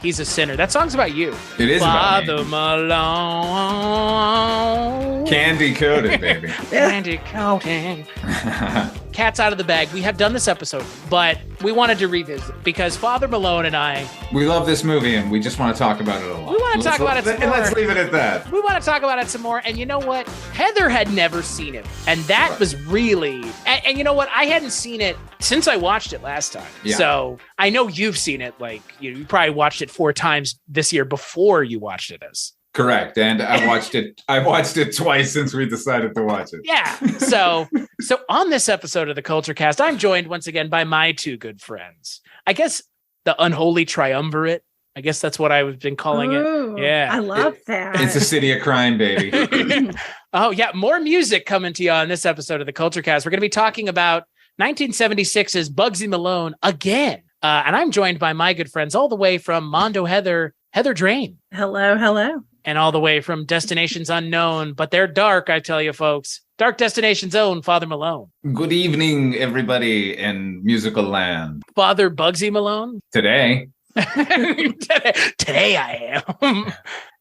He's a Sinner. That song's about you. It is Father about me. Malone. Candy coated, baby. Candy coating. Cat's out of the bag. We have done this episode, but we wanted to revisit because Father Malone and I... We love this movie, and we just want to talk about it a lot. We want to talk about it some more. Let's leave it at that. We want to talk about it some more. And you know what? Heather had never seen it. And that was really... And you know what? I hadn't seen it since I watched it last time. Yeah. So I know you've seen it. Like, you probably watched it 4 times this year before you watched it as. Correct. And I watched it twice since we decided to watch it. Yeah. So on this episode of the Kulturecast, I'm joined once again by my 2 good friends. I guess the Unholy Triumvirate. I guess that's what I've been calling it. Yeah. I love that. It's a city of crime, baby. Oh, yeah. More music coming to you on this episode of the Kulturecast. We're going to be talking about 1976's Bugsy Malone again. And I'm joined by my good friends all the way from Mondo-Heather, Heather Drain. Hello. And all the way from Destinations Unknown, but they're dark, I tell you, folks. Dark Destination's own Father Malone. Good evening, everybody in musical land. Father Bugsy Malone. Today I am.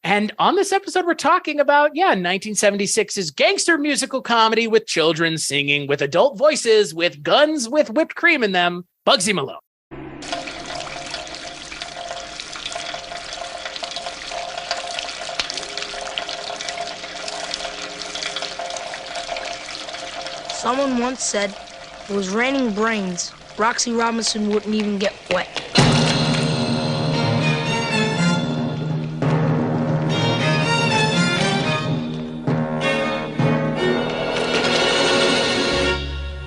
And on this episode, we're talking about, 1976's gangster musical comedy with children singing with adult voices, with guns with whipped cream in them, Bugsy Malone. Someone once said if it was raining brains, Roxy Robinson wouldn't even get wet.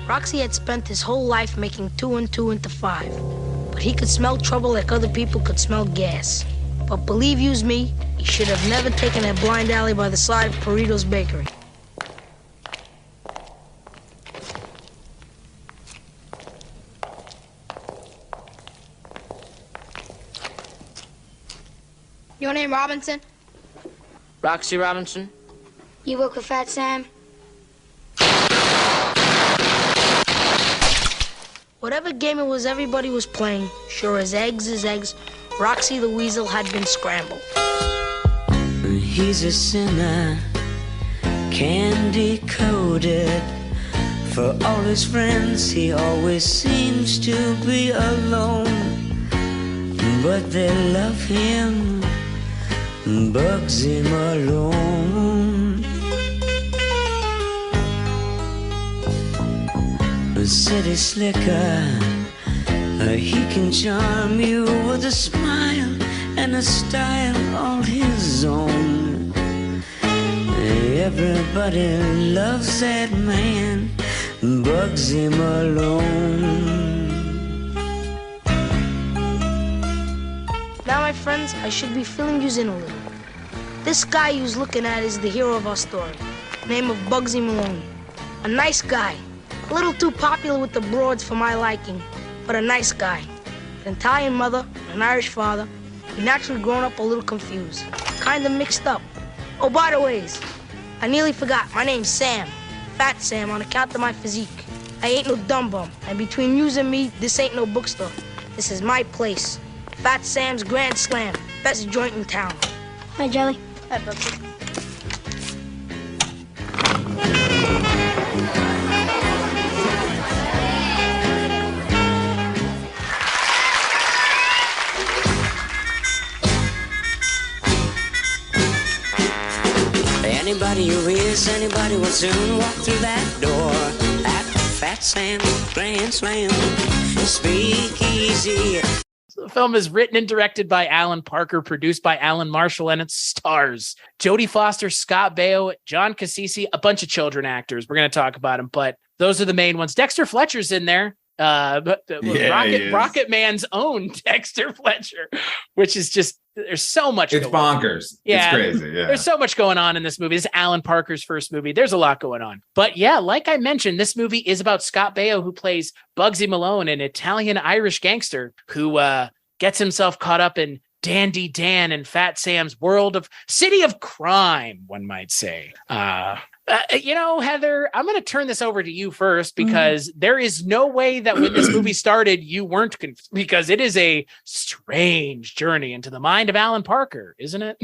Roxy had spent his whole life making 2 and 2 into 5, but he could smell trouble like other people could smell gas. But believe you's me, he should have never taken that blind alley by the side of Perito's Bakery. Your name Robinson? Roxy Robinson? You work with Fat Sam? Whatever game it was everybody was playing, sure as eggs is eggs, Roxy the Weasel had been scrambled. He's a sinner, candy-coated. For all his friends, he always seems to be alone. But they love him, Bugsy Malone. A city slicker, he can charm you with a smile and a style all his own. Everybody loves that man, Bugsy Malone. Now, my friends, I should be filling yous in a little. This guy you's looking at is the hero of our story, name of Bugsy Malone. A nice guy, a little too popular with the broads for my liking, but a nice guy. An Italian mother, an Irish father, he naturally grown up a little confused, kinda mixed up. Oh, by the ways, I nearly forgot, my name's Sam, Fat Sam on account of my physique. I ain't no dumb bum, and between yous and me, this ain't no bookstore. This is my place. Fat Sam's Grand Slam, best joint in town. Hi, Jelly. Hi, Bugsy. Anybody who is, anybody will soon walk through that door at Fat Sam's Grand Slam. Speak easy. The film is written and directed by Alan Parker, produced by Alan Marshall, and it stars Jodie Foster, Scott Baio, John Cassisi, a bunch of children actors. We're going to talk about them, but those are the main ones. Dexter Fletcher's in there. Rocket Man's own Dexter Fletcher, which is just, there's so much. It's bonkers. Yeah, it's crazy. Yeah. There's so much going on in this movie. This is Alan Parker's first movie. There's a lot going on. But yeah, like I mentioned, this movie is about Scott Baio, who plays Bugsy Malone, an Italian-Irish gangster who gets himself caught up in Dandy Dan and Fat Sam's world of city of crime, one might say. Heather, I'm going to turn this over to you first because there is no way that when this movie started, you weren't because it is a strange journey into the mind of Alan Parker, isn't it?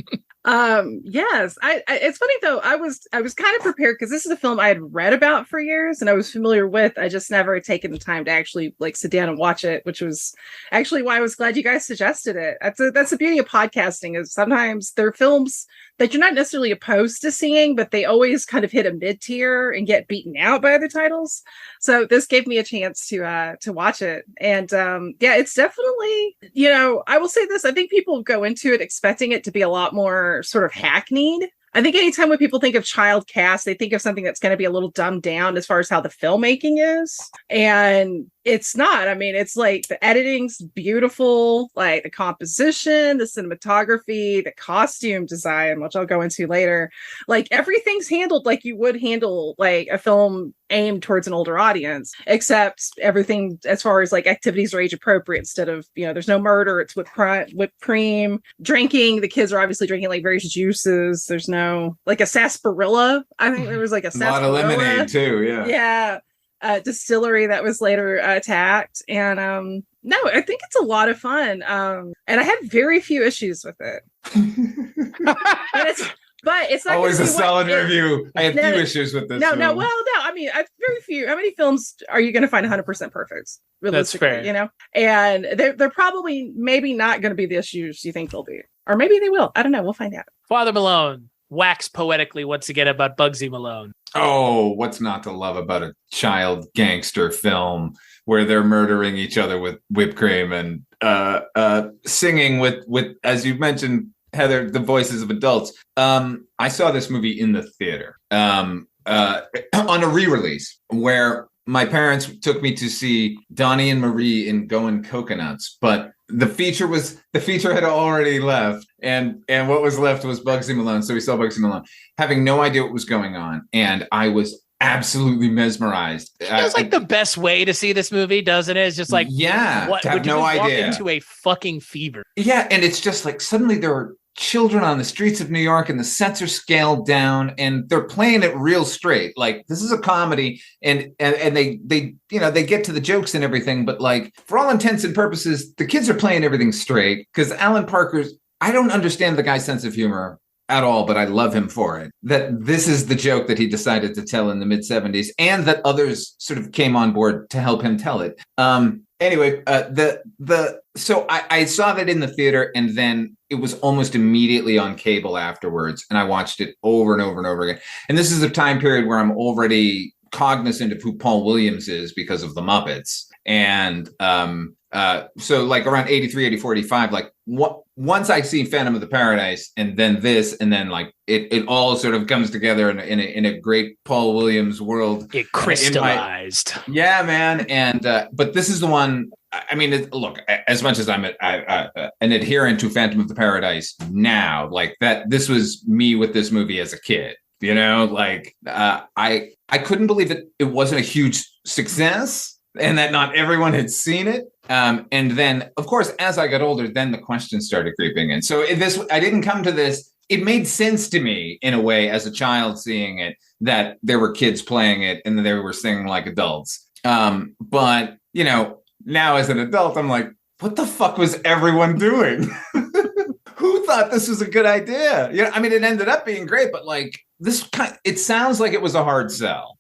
Yes. It's funny though. I was kind of prepared because this is a film I had read about for years and I was familiar with. I just never had taken the time to actually like sit down and watch it, which was actually why I was glad you guys suggested it. That's the beauty of podcasting is sometimes there are films that you're not necessarily opposed to seeing, but they always kind of hit a mid-tier and get beaten out by other titles. So this gave me a chance to watch it. And it's definitely, I will say this, I think people go into it expecting it to be a lot more sort of hackneyed. I think anytime when people think of child cast, they think of something that's going to be a little dumbed down as far as how the filmmaking is. And it's not. I mean, it's like the editing's beautiful, like the composition, the cinematography, the costume design, which I'll go into later. Like everything's handled like you would handle like a film aimed towards an older audience, except everything as far as like activities are age appropriate instead of, there's no murder. It's whipped cream, drinking. The kids are obviously drinking like various juices. There's no like a sarsaparilla. I think there was like a lot of lemonade too. Yeah. Distillery that was later attacked. And no, I think it's a lot of fun. And I had very few issues with it. But it's not always a solid review. I have few issues with this. No. I mean, I've very few. How many films are you going to find 100% perfect? Realistically, that's fair. And they're probably maybe not going to be the issues you think they'll be, or maybe they will. I don't know. We'll find out. Father Malone, wax poetically once again about Bugsy Malone. Oh, what's not to love about a child gangster film where they're murdering each other with whipped cream and singing with, as you mentioned, Heather, the voices of adults. I saw this movie in the theater on a re-release where my parents took me to see Donnie and Marie in Goin' Coconuts, but the feature had already left, and what was left was Bugsy Malone. So we saw Bugsy Malone, having no idea what was going on, and I was absolutely mesmerized. It feels like the best way to see this movie, doesn't it? It's just like, to have no idea. Walk into a fucking fever. Yeah, and it's just like suddenly there are children on the streets of New York and the sets are scaled down and they're playing it real straight. Like this is a comedy and they get to the jokes and everything, but like for all intents and purposes, the kids are playing everything straight because Alan Parker's, I don't understand the guy's sense of humor at all, but I love him for it. That this is the joke that he decided to tell in the mid-70s and that others sort of came on board to help him tell it. Anyway, so I saw that in the theater and then it was almost immediately on cable afterwards. And I watched it over and over and over again. And this is a time period where I'm already cognizant of who Paul Williams is because of the Muppets. And so like around 83, 84, 85, like once I see Phantom of the Paradise and then this, and then like it all sort of comes together in a great Paul Williams world. It crystallized. Yeah, man. And but this is the one. I mean, look, as much as I'm an adherent to Phantom of the Paradise now, like that, this was me with this movie as a kid. Like I couldn't believe it wasn't a huge success and that not everyone had seen it. And then, of course, as I got older, then the questions started creeping in. So I didn't come to this. It made sense to me in a way as a child seeing it that there were kids playing it and they were singing like adults. But now as an adult, I'm like, what the fuck was everyone doing? Who thought this was a good idea? I mean, it ended up being great, but like it sounds like it was a hard sell.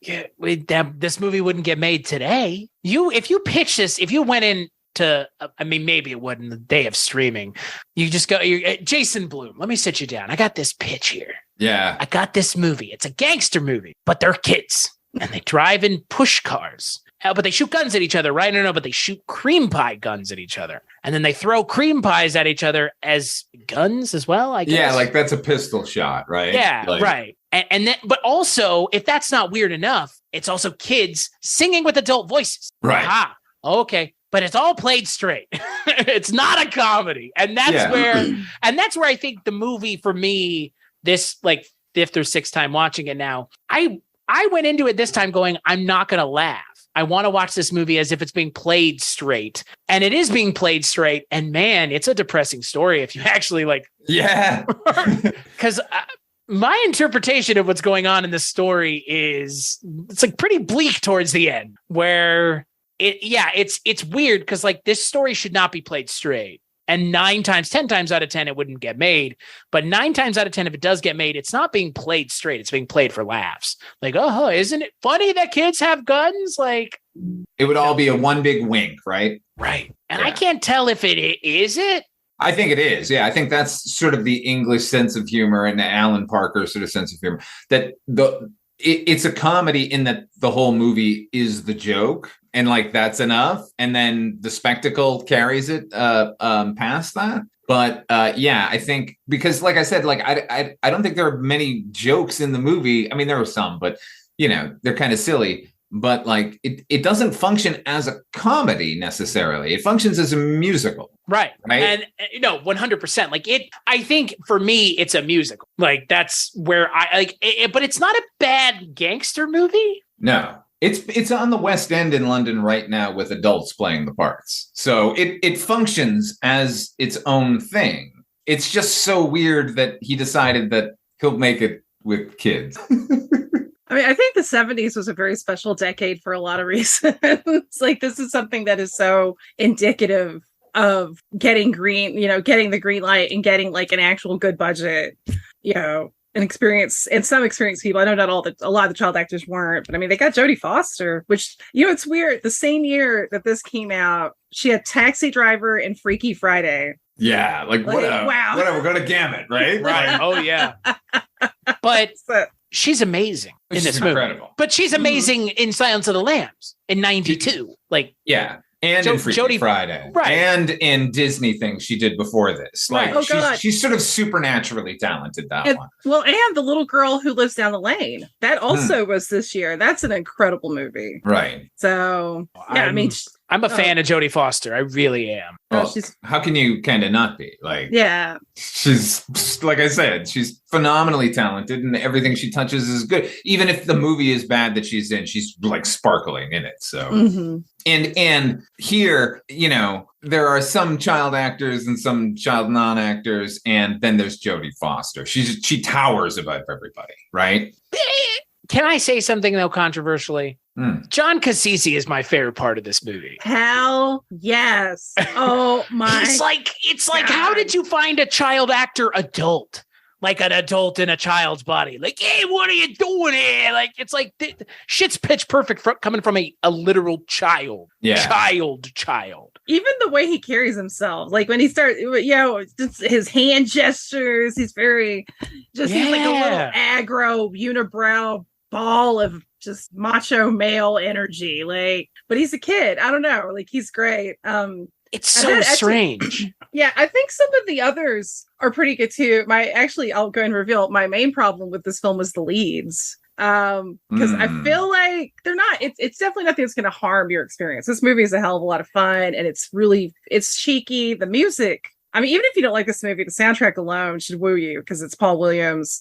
This movie wouldn't get made today. If you pitch this, if you went in to, I mean, maybe it would in the day of streaming. You just go, Jason Blum, let me sit you down. I got this pitch here. Yeah. I got this movie. It's a gangster movie, but they're kids and they drive in push cars. But they shoot guns at each other, right? No, but they shoot cream pie guns at each other. And then they throw cream pies at each other as guns as well, I guess. Yeah, like that's a pistol shot, right? Yeah, like, right. And then, but also, if that's not weird enough, it's also kids singing with adult voices. Right. Aha, okay. But it's all played straight. It's not a comedy. And that's where I think the movie for me, this like fifth or sixth time watching it now, I went into it this time going, I'm not going to laugh. I want to watch this movie as if it's being played straight. And it is being played straight. And man, it's a depressing story if you actually like. Yeah. Because My interpretation of what's going on in this story is it's like pretty bleak towards the end, where it's weird because like this story should not be played straight. And 10 times out of 10, it wouldn't get made. But 9 times out of 10, if it does get made, it's not being played straight. It's being played for laughs. Like, oh, isn't it funny that kids have guns? Like, it would all be a one big wink, right? Right. And I can't tell if is it. I think it is. Yeah, I think that's sort of the English sense of humor and the Alan Parker sort of sense of humor. That it's a comedy in that the whole movie is the joke, and like that's enough, and then the spectacle carries it past that. But I think because, like I said, like I don't think there are many jokes in the movie. I mean, there are some, but they're kind of silly. But like it doesn't function as a comedy necessarily. It functions as a musical. Right. And 100%. Like I think for me, it's a musical. Like that's where I like it, but it's not a bad gangster movie. No. It's on the West End in London right now with adults playing the parts. So it functions as its own thing. It's just so weird that he decided that he'll make it with kids. I mean, I think the 70s was a very special decade for a lot of reasons. Like, this is something that is so indicative of getting the green light and getting like an actual good budget, an experience, and some experienced people. I know not a lot of the child actors weren't, but I mean, they got Jodie Foster, which, it's weird. The same year that this came out, she had Taxi Driver and Freaky Friday. Yeah, whatever, go to Gamut, right? Right. Oh, yeah. But she's amazing in this movie. Incredible. But she's amazing in Silence of the Lambs in 92. Like, yeah. And in Freaky Friday. Right. And in Disney things she did before this. Like, right. She's sort of supernaturally talented, one. Well, and The Little Girl Who Lives Down the Lane. That also was this year. That's an incredible movie. Right. So, I'm a fan of Jodie Foster. I really am. Well, how can you kind of not be? Like, yeah. She's, like I said, she's phenomenally talented and everything she touches is good. Even if the movie is bad that she's in, she's like sparkling in it. So, and here, there are some child actors and some child non-actors, and then there's Jodie Foster. She towers above everybody, right? Can I say something though controversially? John Cassisi is my favorite part of this movie. Hell yes. Oh my. It's like, how did you find a child actor adult? Like an adult in a child's body. Like, hey, what are you doing here? Like, it's like shit's pitch perfect coming from a literal child. Yeah. Child. Even the way he carries himself, like when he starts, just his hand gestures, he's very he's like a little aggro, unibrow ball of just macho male energy. Like, but he's a kid. I don't know. Like, he's great. It's so strange. Yeah, I think some of the others are pretty good too. I'll go and reveal my main problem with this film was the leads. Because I feel like they're not, it's definitely nothing that's going to harm your experience. This movie is a hell of a lot of fun, and it's cheeky. The music, I mean, even if you don't like this movie, the soundtrack alone should woo you because it's Paul Williams.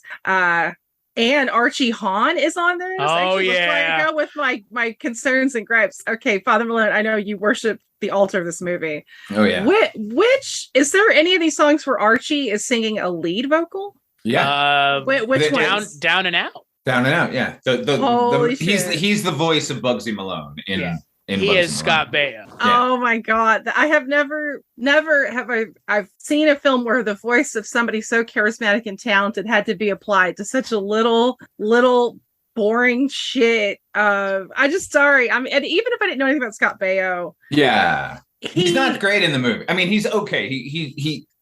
And Archie Hahn is on this. Oh, was trying to go with my concerns and gripes. Okay, Father Malone, I know you worship the altar of this movie. Oh yeah. Which is there any of these songs where Archie is singing a lead vocal? Yeah. Which one? Down and Out. Down and Out. Yeah. He's the voice of Bugsy Malone in. Yeah. He Bugsy is Scott Baio. Yeah. Oh my God. I have never have I've seen a film where the voice of somebody so charismatic and talented had to be applied to such a little boring shit. I just sorry. I mean, and even if I didn't know anything about Scott Baio. Yeah. He's not great in the movie. I mean, he's okay.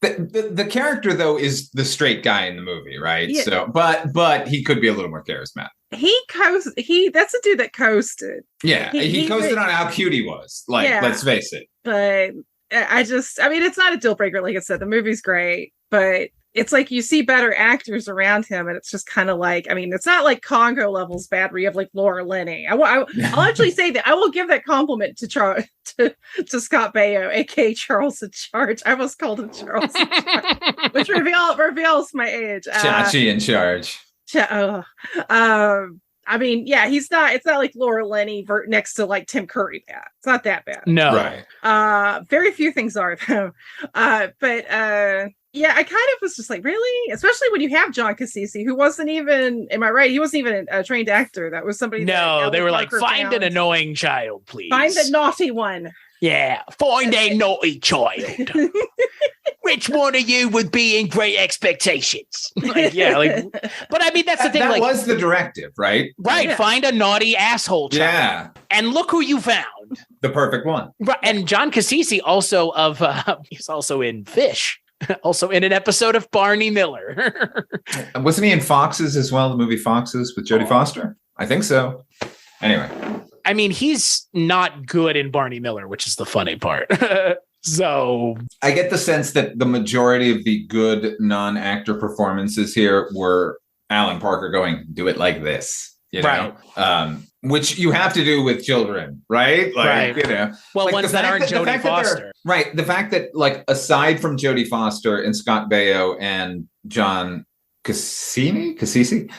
The character though is the straight guy in the movie, right? Yeah. So but he could be a little more charismatic. That's a dude that coasted. Yeah, he coasted on how cute he was. Like, let's face it. But I mean, it's not a deal breaker. Like I said, the movie's great, but it's like you see better actors around him, and it's just kind of like, I mean, it's not like Congo levels bad where you have like Laura Linney. I'll actually say that I will give that compliment to Scott Baio, aka Charles in Charge. I almost called him Charles in Charge, which reveals my age. Chachi in Charge. I I mean, yeah, it's not like Laura Linney next to like Tim Curry bad. It's not that bad. No. Right. Very few things are though. Yeah, I kind of was just like, really? Especially when you have John Cassisi, who wasn't even, am I right? He wasn't even a trained actor. That was somebody. No, they were Parker like, find found. an annoying child, please. Find the naughty one. Yeah, find a naughty child. Which one of you would be in Great Expectations? But I mean, that's the thing. That was the directive, right? Right, find a naughty asshole child. Yeah. And look who you found. The perfect one. Right, and John Cassisi also he's also in Fish. Also in an episode of Barney Miller. Wasn't he in Foxes as well? The movie Foxes with Jodie Foster? I think so. Anyway. I mean, he's not good in Barney Miller, which is the funny part. So I get the sense that the majority of the good non-actor performances here were Alan Parker going, do it like this, you know? Right. Which you have to do with children, right? Like, right. You know. Well, like ones that aren't Jodie Foster. Right. The fact that, like, aside from Jodie Foster and Scott Baio and John Cassisi,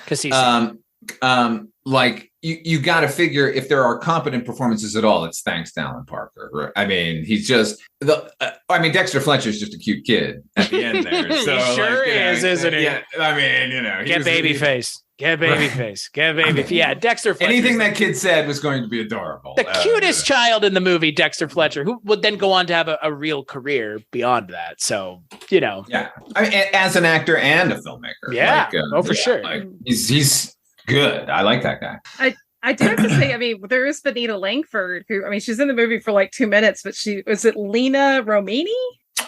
like, you got to figure if there are competent performances at all, it's thanks to Alan Parker. Right? I mean, he's just Dexter Fletcher's just a cute kid at the end there. So, he sure is, isn't he? Yeah, I mean, you know, get baby face. Get baby face. Get baby. Yeah, Dexter Fletcher. Anything that kid said was going to be adorable. The cutest child in the movie, Dexter Fletcher, who would then go on to have a real career beyond that. So, you know. Yeah. I mean, as an actor and a filmmaker. Yeah. For sure. Like, he's good. I like that guy. I do have to say, I mean, there is Benita Langford, who, I mean, she's in the movie for like 2 minutes, but was it Lena Romini?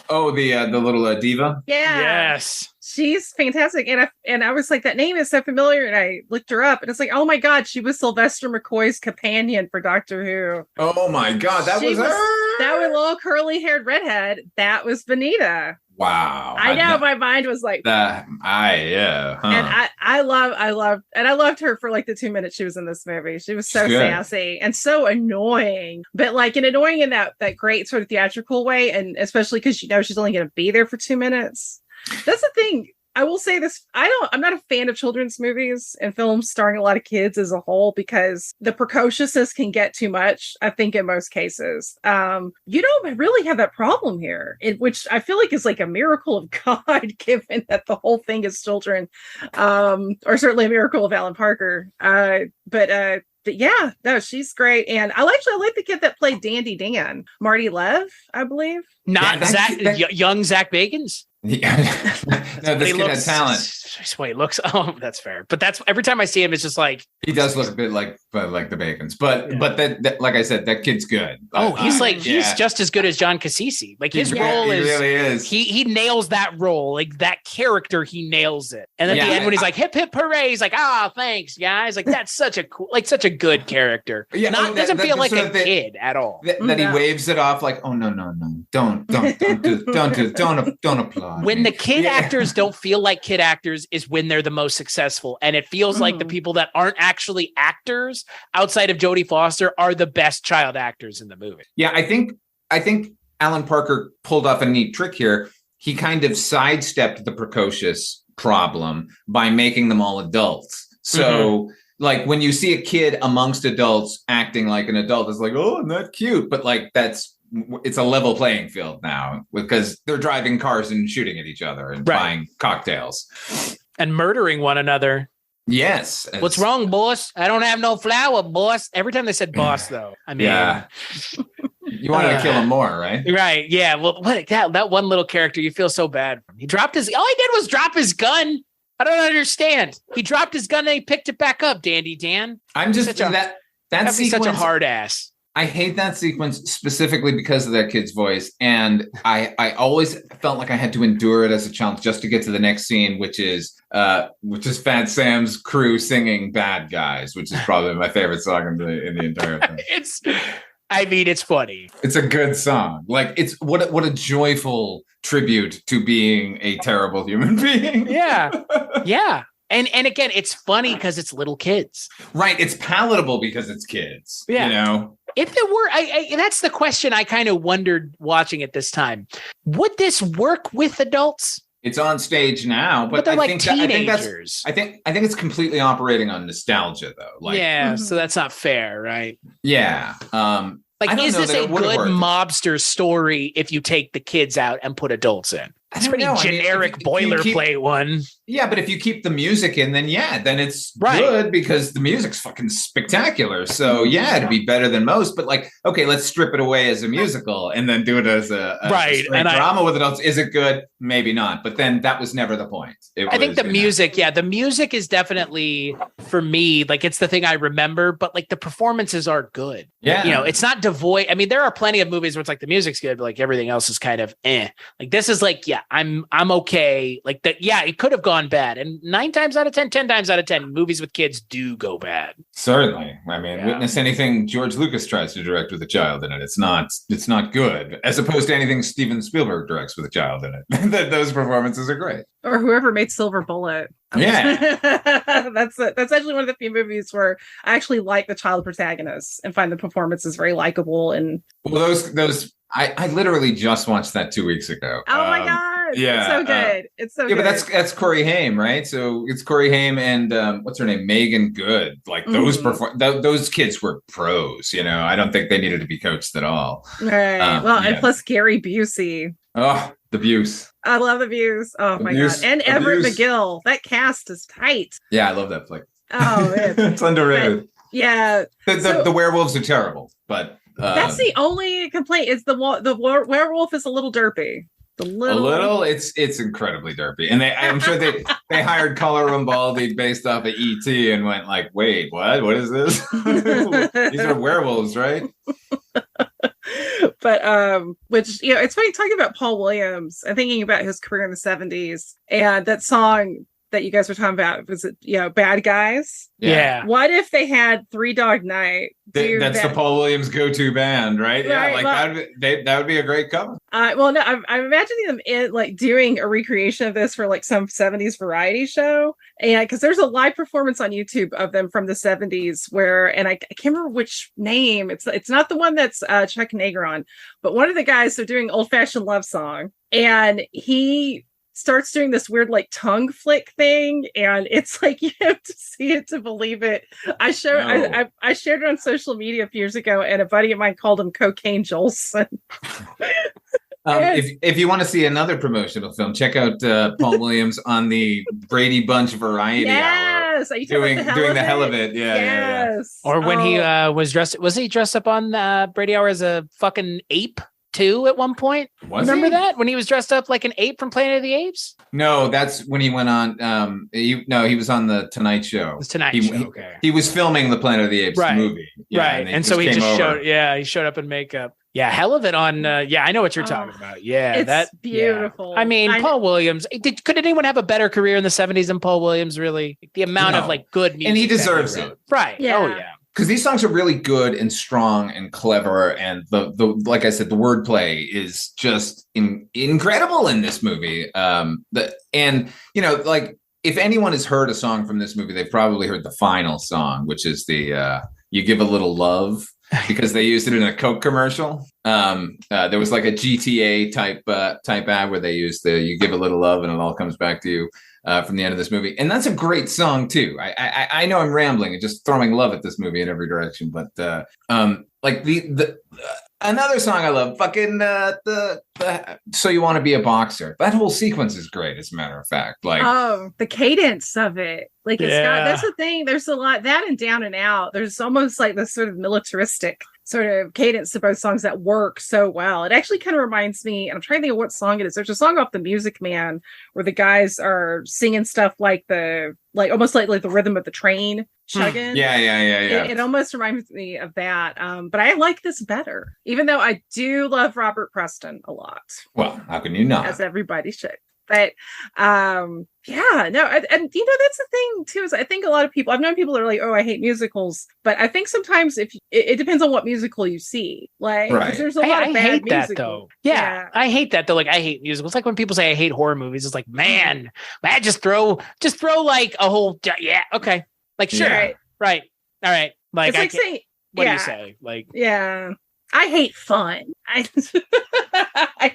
Oh, the little diva? Yeah. Yes. She's fantastic. And I was like, that name is so familiar. And I looked her up and it's like, oh my God, she was Sylvester McCoy's companion for Doctor Who. Oh my God, that was her? That was little curly haired redhead. That was Benita. Wow. I know, my mind was like that. And I loved her for like the 2 minutes she was in this movie. She was so sassy and so annoying, but like annoying in that great sort of theatrical way, and especially because she's only going to be there for 2 minutes. That's the thing. I will say this. I'm not a fan of children's movies and films starring a lot of kids as a whole, because the precociousness can get too much, I think, in most cases. You don't really have that problem here, which I feel like is like a miracle of God, given that the whole thing is children, or certainly a miracle of Alan Parker. But yeah, no, she's great. And I like the kid that played Dandy Dan, Marty Lev, I believe. Not young Zach Bagans. Yeah. No, this kid has talent. Wait, looks. Oh, that's fair. But that's every time I see him, it's just like he does look a bit like the Bacons. But that like I said, that kid's good. Oh, he's just as good as John Cassisi. Like his role is really is. He nails that role. Like that character, he nails it. And at the end, when he's like hip hip hooray, he's like, thanks guys. Like that's such a cool, like such a good character. Yeah, doesn't feel like a kid at all. That he waves it off like, oh no, don't applaud. When the kid actors don't feel like kid actors is when they're the most successful. And it feels like the people that aren't actually actors outside of Jodie Foster are the best child actors in the movie. Yeah, I think Alan Parker pulled off a neat trick here. He kind of sidestepped the precocious problem by making them all adults. So like when you see a kid amongst adults acting like an adult, it's like, oh, not cute. But like it's a level playing field now because they're driving cars and shooting at each other and buying cocktails and murdering one another. Yes. What's wrong, boss? I don't have no flour, boss. Every time they said boss, though, I mean, you want to kill him more, right? Right. Yeah. Well, that one little character, you feel so bad for him. He dropped all he did was drop his gun. I don't understand. He dropped his gun and he picked it back up, Dandy Dan. I'm just that sequence, such a hard ass. I hate that sequence specifically because of that kid's voice. And I always felt like I had to endure it as a child just to get to the next scene, which is Fat Sam's crew singing Bad Guys, which is probably my favorite song in the entire thing. It's funny. It's a good song. Like it's what a joyful tribute to being a terrible human being. Yeah. Yeah. And again, it's funny because it's little kids. Right. It's palatable because it's kids. Yeah. You know? If there were, that's the question I kind of wondered watching it this time. Would this work with adults? It's on stage now, but they're I like think teenagers. I think it's completely operating on nostalgia, though. Like, yeah, so that's not fair, right? Yeah. Like, is this a good worked. mobster story if you take the kids out and put adults in? It's a pretty generic boilerplate one. Yeah, but if you keep the music in, then it's right. good because the music's fucking spectacular. So yeah, it'd be better than most. But like, okay, let's strip it away as a musical and then do it as a drama with adults. Is it good? Maybe not. But then that was never the point. I think the music, the music is definitely, for me, like, it's the thing I remember, but like the performances are good. Yeah. You know, it's not devoid. I mean, there are plenty of movies where it's like the music's good, but like everything else is kind of eh. Like this is like, I'm okay. Like that, it could have gone bad. And 9 times out of 10, 10 times out of 10, movies with kids do go bad. Certainly. I mean, witness anything George Lucas tries to direct with a child in it. It's not good, as opposed to anything Steven Spielberg directs with a child in it. Those performances are great. Or whoever made Silver Bullet. Yeah. That's actually one of the few movies where I actually like the child protagonists and find the performances very likable. And well, those I literally just watched that 2 weeks ago. Oh my God. Yeah. It's so good. It's so good. Yeah, but that's Corey Haim, right? So it's Corey Haim and what's her name? Megan Good. Like those those kids were pros, you know. I don't think they needed to be coached at all. Right. And plus Gary Busey. Oh, the Buse. I love the Buse. Oh my God. And Everett McGill. That cast is tight. Yeah, I love that flick. Oh, it's underrated. Yeah. The werewolves are terrible, but that's the only complaint. Is the werewolf is a little derpy. A little. It's incredibly derpy, and I'm sure they hired Collar Rambaldi based off of E.T. and went like, wait, what is this? These are werewolves, right? But which, you know, it's funny talking about Paul Williams and thinking about his career in the 70s and that song that you guys were talking about. Was it, Bad Guys? Yeah. What if they had Three Dog Night? That's the Paul Williams go-to band, right? Right, that would be a great cover. Well, no, I'm imagining them in like doing a recreation of this for like some 70s variety show, and because there's a live performance on YouTube of them from the 70s where, and I can't remember which name. It's not the one that's Chuck Negron, but one of the guys are doing Old Fashioned Love Song, and he starts doing this weird like tongue flick thing, and it's like you have to see it to believe it. I shared it on social media a few years ago, and a buddy of mine called him Cocaine Jolson. If you want to see another promotional film, check out Paul Williams on the Brady Bunch Variety Hour. Are you doing the hell of it? Yeah. Or when he was he dressed up on Brady Hour as a fucking ape too at one point? Remember that when he was dressed up like an ape from Planet of the Apes? No, that's when he went on. He was on the Tonight Show. The Tonight Show. Okay. He was filming the Planet of the Apes movie. Yeah, right, and so he just showed. Yeah, he showed up in makeup. Yeah, hell of it on. I know what you're talking about. Yeah, that's beautiful. Yeah. I mean, Paul Williams. Could anyone have a better career in the 70s than Paul Williams? Really, the amount of like good music, and he deserves it. Right? Yeah. Oh yeah. Because these songs are really good and strong and clever, and the like I said, the wordplay is just incredible in this movie. Like if anyone has heard a song from this movie, they've probably heard the final song, which is the "You Give a Little Love," because they used it in a Coke commercial. There was like a GTA type ad where they used the "You Give a Little Love" and it all comes back to you. From the end of this movie, and that's a great song too. I know I'm rambling and just throwing love at this movie in every direction, but like the another song I love, fucking So You Want to Be a Boxer. That whole sequence is great, as a matter of fact. Like, the cadence of it, like it's got, that's the thing. There's a lot that and Down and Out. There's almost like this sort of militaristic sort of cadence to both songs that work so well. It actually kind of reminds me, and I'm trying to think of what song it is. There's a song off The Music Man where the guys are singing stuff like almost like the rhythm of the train chugging. Yeah. It almost reminds me of that. But I like this better, even though I do love Robert Preston a lot. Well, how can you not? As everybody should. But and that's the thing too, is I think a lot of people, I've known people that are like, oh, I hate musicals, but I think sometimes if it depends on what musical you see, like, right. There's a lot of bad hate musicals. That though. Yeah, I hate that though. Like, I hate musicals. It's like when people say I hate horror movies. It's like, man, just throw like a whole okay, like sure, yeah. right, all right. Like, it's like saying, what do you say? Like, yeah. I hate fun. I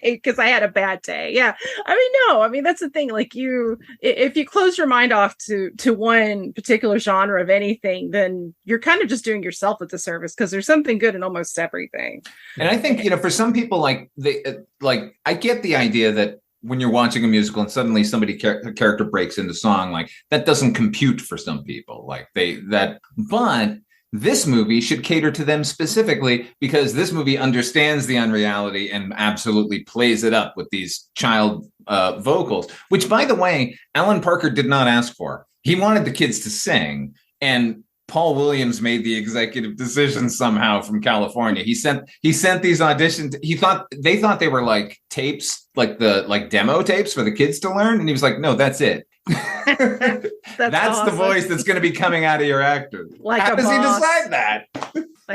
hate because I had a bad day. Yeah. I mean, that's the thing. Like if you close your mind off to one particular genre of anything, then you're kind of just doing yourself a disservice because there's something good in almost everything. And I think, for some people, I get the idea that when you're watching a musical and suddenly a character breaks into song, like that doesn't compute for some people. But this movie should cater to them specifically because this movie understands the unreality and absolutely plays it up with these child vocals, which, by the way, Alan Parker did not ask for. He wanted the kids to sing, and Paul Williams made the executive decision somehow from California. He sent these auditions. They thought they were like tapes, like demo tapes for the kids to learn, and he was like, "No, that's it." That's the voice that's going to be coming out of your actor. How does he decide that?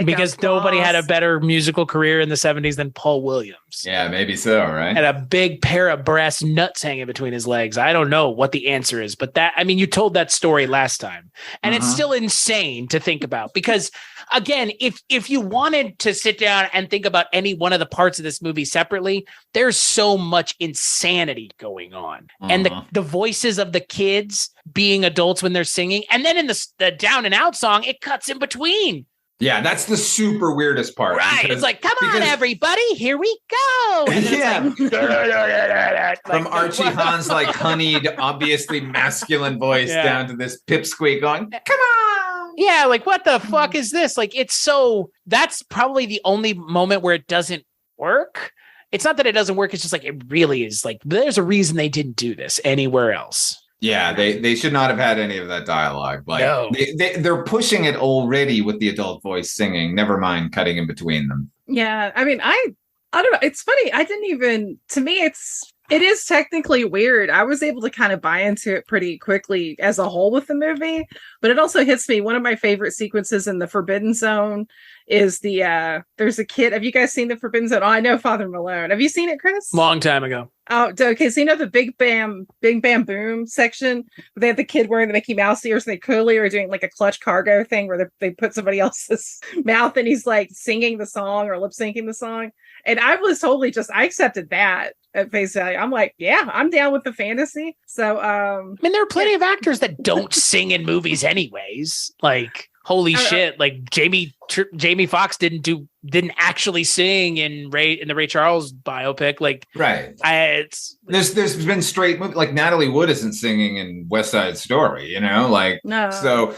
Because nobody had a better musical career in the 70s than Paul Williams. Yeah, maybe so, right? And a big pair of brass nuts hanging between his legs. I don't know what the answer is, but you told that story last time. And it's still insane to think about because, again, if you wanted to sit down and think about any one of the parts of this movie separately, there's so much insanity going on. And the voices of the kids being adults when they're singing. And then in the Down and Out song, it cuts in between. Yeah, that's the super weirdest part. Right. It's like, come on, everybody, here we go. And yeah. From Archie Hahn's honeyed, obviously masculine voice down to this pipsqueak going, come on. Yeah, what the fuck is this? That's probably the only moment where it doesn't work. It's not that it doesn't work. It's just it really is there's a reason they didn't do this anywhere else. Yeah, they should not have had any of that dialogue. No. They're pushing it already with the adult voice singing, never mind cutting in between them. Yeah, I mean, I don't know. It's funny. To me, it is technically weird. I was able to kind of buy into it pretty quickly as a whole with the movie, but it also hits me. One of my favorite sequences in the Forbidden Zone is there's a kid. Have you guys seen the Forbidden Zone? Oh, I know Father Malone. Have you seen it, Chris? Long time ago. Oh, okay. So the Big Bam Boom section, they have the kid wearing the Mickey Mouse ears, and they clearly are doing a clutch cargo thing where they put somebody else's mouth and he's singing the song or lip syncing the song. And I was totally I accepted that at face value. I'm like, yeah, I'm down with the fantasy. So, there are plenty of actors that don't sing in movies anyways. Holy shit! Jamie Foxx didn't actually sing in the Ray Charles biopic. Right. There's been straight movies Natalie Wood isn't singing in West Side Story. No. So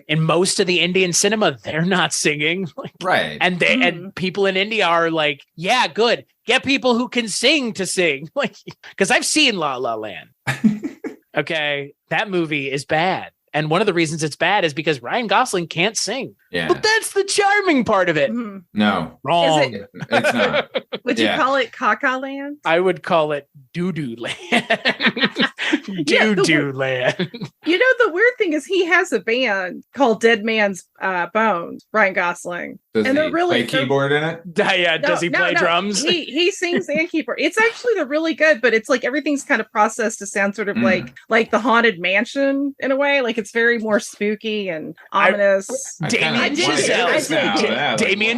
in most of the Indian cinema, they're not singing. Right. And and people in India are yeah, good. Get people who can sing to sing. Because I've seen La La Land. Okay, that movie is bad. And one of the reasons it's bad is because Ryan Gosling can't sing. Yeah. But that's the charming part of it. Mm-hmm. No. Wrong. It's not. Would you call it Caca Land? I would call it Doo-Doo Land. Doo-Doo Land. The weird thing is he has a band called Dead Man's Bones, Ryan Gosling. Does he play keyboard in it? Yeah, does he play drums? He sings and keyboard. It's actually they're really good, but it's everything's kind of processed to sound sort of like the Haunted Mansion in a way. It's very more spooky and ominous. Damien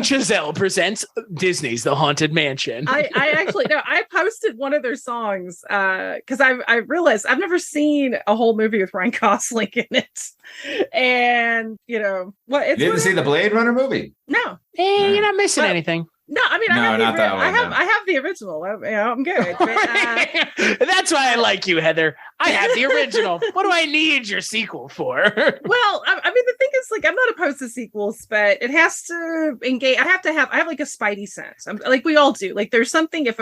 Chazelle presents Disney's The Haunted Mansion. I actually I posted one of their songs because I realized I've never seen a whole movie with Ryan Gosling in it, and you didn't see the Blade Runner movie? No, you're not missing anything. No, I mean, I have the original. I'm good. But, that's why I like you, Heather. I have the original. What do I need your sequel for? Well, I mean, the thing is, I'm not opposed to sequels, but it has to engage. I have a spidey sense. We all do. There's something. If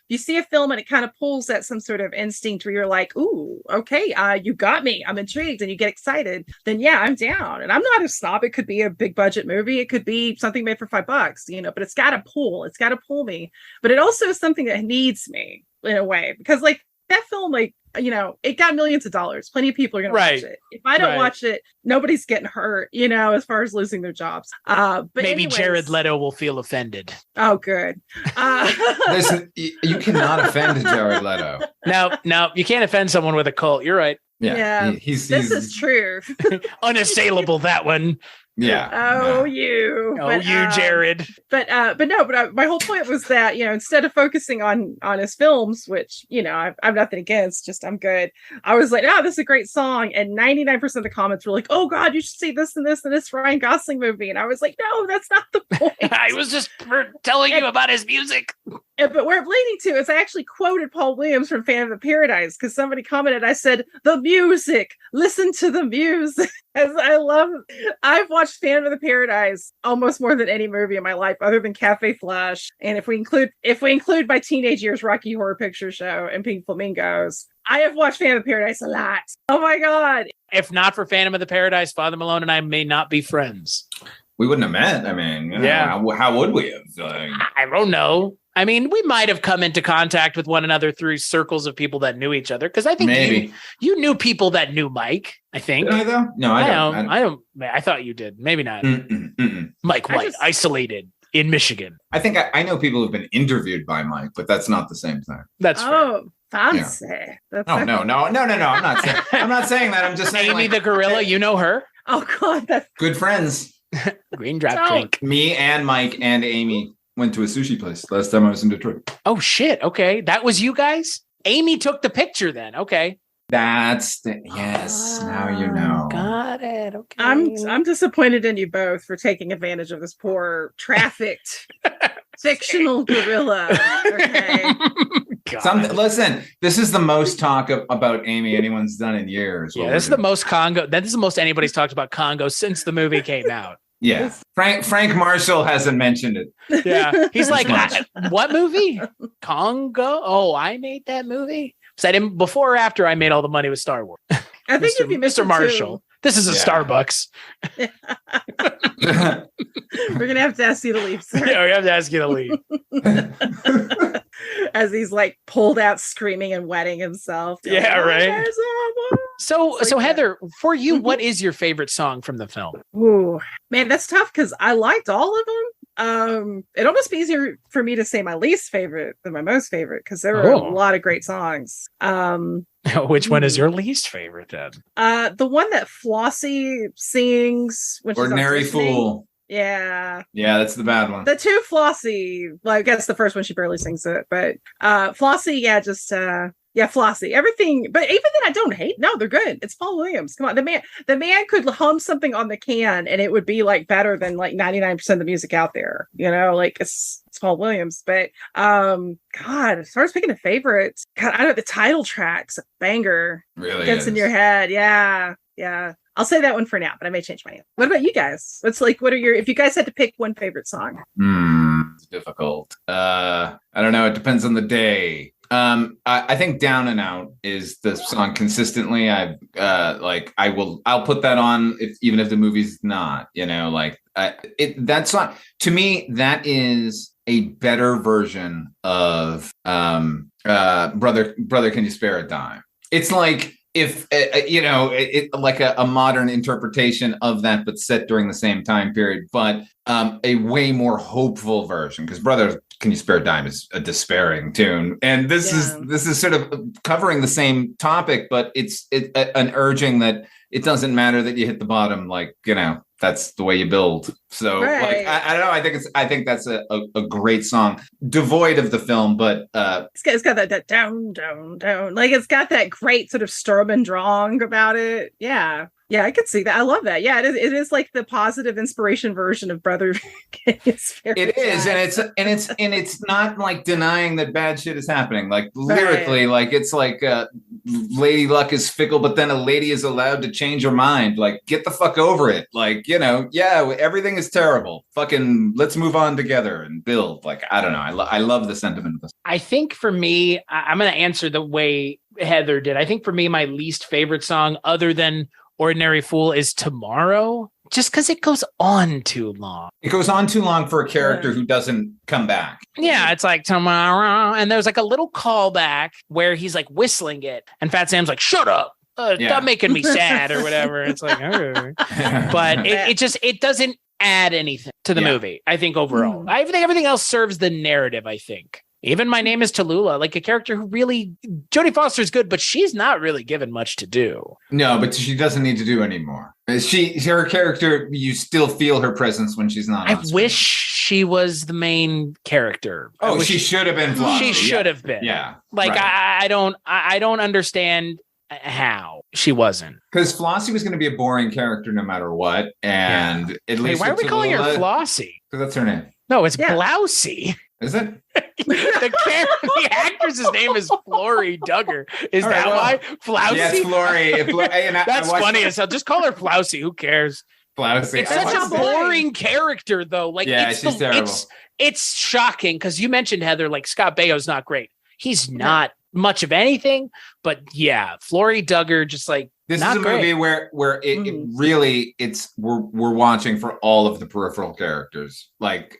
you see a film and it kind of pulls at some sort of instinct where you're like, ooh, okay, you got me. I'm intrigued, and you get excited. Then yeah, I'm down. And I'm not a snob. It could be a big budget movie. It could be something made for $5, but it's got to pull me, but it also is something that needs me in a way, because that film, it got millions of dollars. Plenty of people are going to watch it. If I don't watch it, nobody's getting hurt, as far as losing their jobs. But maybe Jared Leto will feel offended. Oh, good. Listen, you cannot offend Jared Leto. No, you can't offend someone with a cult. You're right. Yeah. This is true. Unassailable, that one. Yeah. Oh, yeah. you. Oh, you, Jared. But my whole point was that, instead of focusing on his films, which, I'm nothing against, just I'm good. I was like, oh, this is a great song. And 99% of the comments were like, oh God, you should see this and this and this Ryan Gosling movie. And I was like, no, that's not the point. I was just telling you about his music. But where I'm leading to is I actually quoted Paul Williams from Phantom of the Paradise because somebody commented, I said, the music, listen to the music. As I've watched Phantom of the Paradise almost more than any movie in my life other than Cafe Flash. And if we include my teenage years Rocky Horror Picture Show and Pink Flamingos, I have watched Phantom of the Paradise a lot. Oh my God. If not for Phantom of the Paradise, Father Malone and I may not be friends. We wouldn't have met. I mean, how would we have? I don't know. I mean, we might have come into contact with one another through circles of people that knew each other. Because I think maybe you knew people that knew Mike. I think. Did I though? No, I don't. I thought you did. Maybe not. Mm-mm. Mike White, isolated in Michigan. I think I know people who've been interviewed by Mike, but that's not the same thing. That's fair. Fancy. Yeah. No. I'm not saying that. I'm just saying. Amy the gorilla. You know her. Oh God, that's good friends. Green drop drink. Me and Mike and Amy went to a sushi place last time I was in Detroit. Oh shit! Okay, that was you guys. Amy took the picture then. Okay, yes. Now you know. Got it. Okay. I'm disappointed in you both for taking advantage of this poor trafficked fictional gorilla. Okay. Listen, this is the most talk about Amy anyone's done in years. Yeah, this is the most Congo. This is the most anybody's talked about Congo since the movie came out. Yeah, Frank Marshall hasn't mentioned it. Yeah, he's like, what movie? Congo? Oh, I made that movie. So I didn't before or after I made all the money with Star Wars. I think if you Mr. Marshall. This is a Starbucks. We're gonna have to ask you to leave, sir. Yeah, we have to ask you to leave. As he's like pulled out screaming and wetting himself. Yeah, right. So Heather, for you, what is your favorite song from the film? Ooh, man, that's tough because I liked all of them. It'd almost be easier for me to say my least favorite than my most favorite because there were a lot of great songs. Which one is your least favorite then? The one that Flossy sings when Ordinary Fool. Yeah. Yeah, that's the bad one. The two Flossy, I guess the first one she barely sings it, but Flossy, Flossy. Everything, but even then I don't hate. No, they're good. It's Paul Williams. Come on. The man could hum something on the can and it would be like better than like 99% of the music out there. Like it's Paul Williams. But God, as far as picking a favorite, God, I know the title track's a banger. Really gets is. In your head. Yeah. I'll say that one for now, but I may change my answer. What about you guys? What are if you guys had to pick one favorite song? It's difficult. I don't know. It depends on the day. I think Down and Out is the song consistently. I'll put that on even if the movie's not, that song to me, that is a better version of, Brother, Can You Spare a Dime? It's like, if like a modern interpretation of that, but set during the same time period, but a way more hopeful version. Because Brother, Can You Spare a Dime is a despairing tune, and this is sort of covering the same topic, but it's an urging that it doesn't matter that you hit the bottom, that's the way you build. So right. I don't know. I think that's a great song, devoid of the film, but it's got that down, like it's got that great sort of Sturm und Drang about it. Yeah, I could see that. I love that. Yeah, it is like the positive inspiration version of Brother. It is, and it's not like denying that bad shit is happening. Like lyrically, like it's like Lady Luck is fickle, but then a lady is allowed to change her mind. Like, get the fuck over it. Like, everything is terrible. Fucking let's move on together and build. Like, I don't know. I love the sentiment of this. I think for me, I'm going to answer the way Heather did. I think for me, my least favorite song other than Ordinary Fool is Tomorrow, just because it goes on too long. It goes on too long for a character who doesn't come back. Yeah, it's like Tomorrow. And there's like a little callback where he's like whistling it. And Fat Sam's like, shut up. Stop making me sad or whatever. It's like, oh. But it doesn't add anything to the movie, I think, overall. I think everything else serves the narrative, I think. Even My Name is Tallulah, like a character who really, Jodie Foster's good, but she's not really given much to do. No, but she doesn't need to do anymore. Her character, you still feel her presence when she's not. I wish she was the main character. Oh, she should have been Flossie. She should have been. Yeah. Like right. I don't understand how she wasn't. Because Flossie was going to be a boring character no matter what, and at least why are we calling her Flossie? Because that's her name. No, it's Blousy. Is it? the actress's name is Flory Duggar. Is that why? Flousy? Yes, Flory. That's funny as hell. Just call her Flousy. Who cares? Flousy. It's such a boring character, though. Like, she's terrible. It's shocking because you mentioned, Heather, like Scott Baio's not great. He's not much of anything, but yeah, Flory Duggar just like this is a movie where it really we're watching for all of the peripheral characters. Like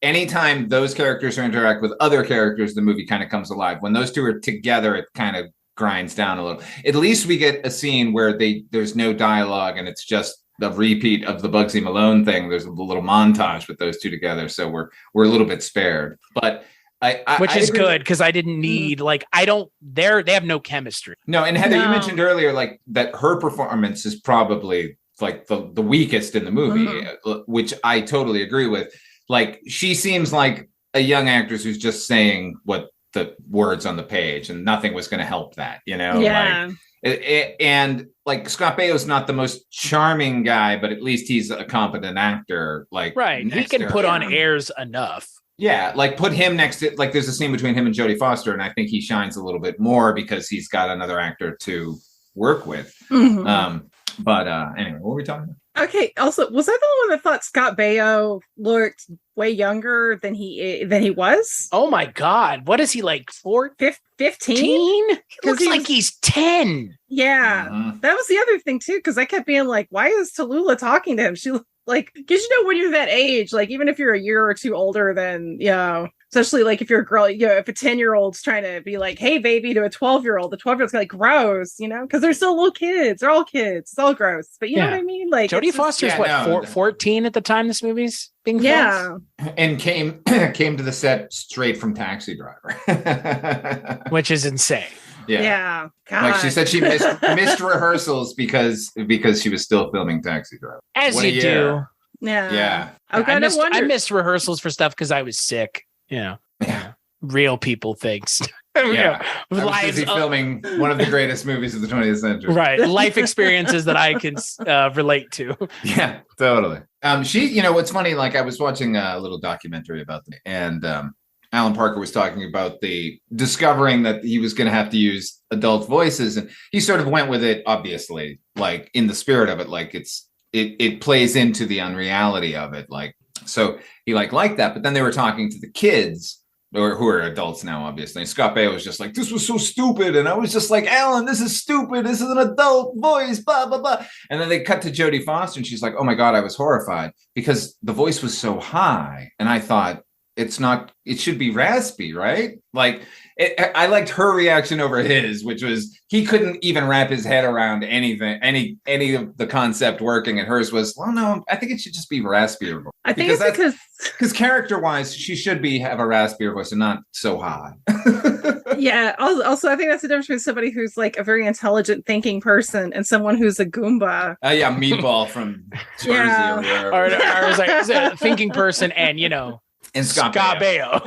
anytime those characters interact with other characters, the movie kind of comes alive. When those two are together, it kind of grinds down a little. At least we get a scene where there's no dialogue and it's just the repeat of the Bugsy Malone thing. There's a little montage with those two together, so we're a little bit spared. But which is good because I didn't need they have no chemistry. No, and Heather, you mentioned earlier like that her performance is probably like the weakest in the movie, which I totally agree with. Like she seems like a young actress who's just saying what the words on the page, and nothing was going to help that, you know? Yeah. And like Scott Baio's not the most charming guy, but at least he's a competent actor. Like he can put on airs enough. Yeah, like put him next to, like there's a scene between him and Jodie Foster, and I think he shines a little bit more because he's got another actor to work with. But anyway, what were we talking about? Okay, also, was I the one that thought Scott Baio looked way younger than he was? Oh my God, what is he like, 15? 15? He looks like he's 10. Yeah, that was the other thing too, because I kept being like, why is Tallulah talking to him? She like, because you know when you're that age, like even if you're a year or two older than, you know, especially like if you're a girl, you know, if a 10-year-old's trying to be like, hey baby, to a 12-year-old, the 12-year-old's like gross, you know, because they're still little kids. They're all kids. It's all gross. But you know what I mean? Like Jodie Foster's 14 at the time this movie's being filmed? Yeah. And came to the set straight from Taxi Driver. Which is insane. Yeah. God. Like she said she missed rehearsals because she was still filming Taxi Driver. As you do. Yeah. I missed rehearsals for stuff because I was sick. Yeah. Real people things. Yeah. I was busy filming one of the greatest movies of the 20th century. Right. Life experiences that I can relate to. Yeah, totally. What's funny, like I was watching a little documentary about them, and Alan Parker was talking about the discovering that he was going to have to use adult voices, and he sort of went with it, obviously, like in the spirit of it, like it plays into the unreality of it, like so he liked that. But then they were talking to the kids, or who are adults now, obviously. And Scott Baio was just like, this was so stupid, and I was just like, Alan, this is stupid. This is an adult voice, blah blah blah. And then they cut to Jodie Foster, and she's like, oh my God, I was horrified because the voice was so high, and I thought, it should be raspy, right? Like I liked her reaction over his, which was he couldn't even wrap his head around anything, any of the concept working, and hers was, well, no, I think it should just be raspier. I think it's because character-wise, she should have a raspier voice and not so high. Yeah. Also, I think that's the difference between somebody who's like a very intelligent thinking person and someone who's a Goomba. Yeah, Meatball from Jersey or wherever. Or was like a thinking person and, you know, and Scott Baio.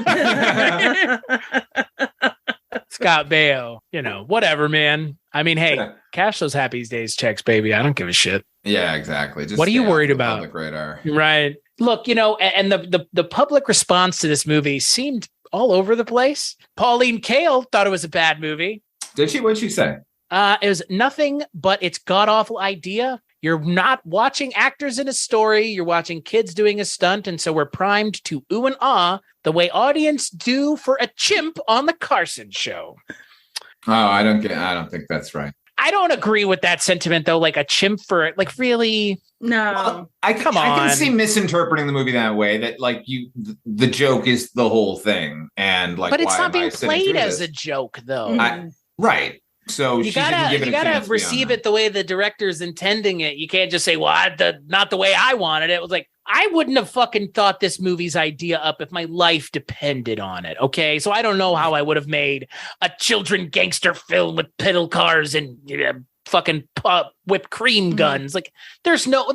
Scott Baio, you know, whatever, man. I mean, hey, cash those happy days checks, baby. I don't give a shit. Yeah, exactly. Just what are you worried about? Public radar. Right. Look, you know, and the public response to this movie seemed all over the place. Pauline Kael thought it was a bad movie. Did she? What'd she say? It was nothing but its god-awful idea. You're not watching actors in a story. You're watching kids doing a stunt. And so we're primed to ooh and ah the way audience do for a chimp on the Carson show. Oh, I don't think that's right. I don't agree with that sentiment, though. Like a chimp for like really. No, well, I can see misinterpreting the movie that way. That like the joke is the whole thing, and like, but it's not being played as a joke, though. Right. So you gotta receive it the way the director's intending it. You can't just say, well, not the way I wanted it. It was like, I wouldn't have fucking thought this movie's idea up if my life depended on it. Okay. So I don't know how I would have made a children gangster film with pedal cars and fucking whipped cream guns. Like there's no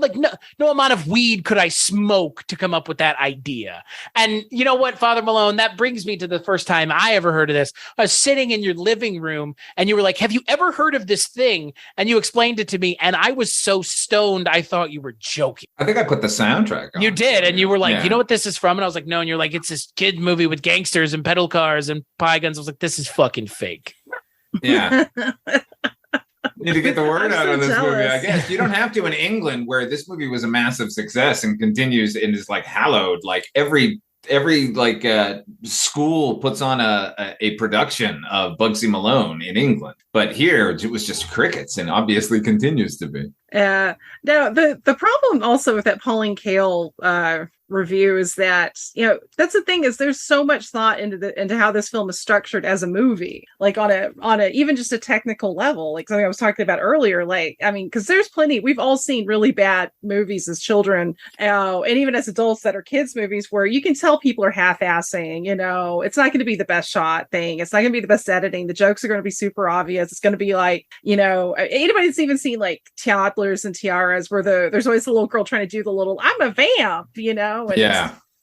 amount of weed could I smoke to come up with that idea. And you know what, Father Malone, that brings me to the first time I ever heard of this. I was sitting in your living room and you were like, have you ever heard of this thing? And you explained it to me. And I was so stoned, I thought you were joking. I think I put the soundtrack on. You did. And you were like, you know what this is from? And I was like, no. And you're like, it's this kid movie with gangsters and pedal cars and pie guns. I was like, this is fucking fake. Yeah. Need to get the word out so on this jealous. movie, I guess. You don't have to in England, where this movie was a massive success and continues and is like hallowed. Like every school puts on a production of Bugsy Malone in England. But here it was just crickets and obviously continues to be. Now the problem also with that Pauline Kael review is that, that's the thing, is there's so much thought into how this film is structured as a movie, like on a even just a technical level, like something I was talking about earlier. Like, I mean, because there's plenty, we've all seen really bad movies as children, and even as adults that are kids movies, where you can tell people are half-assing. It's not going to be the best shot thing, it's not going to be the best editing, the jokes are going to be super obvious, it's going to be like, anybody that's even seen like Toddlers and Tiaras, where there's always the little girl trying to do the little I'm a vamp,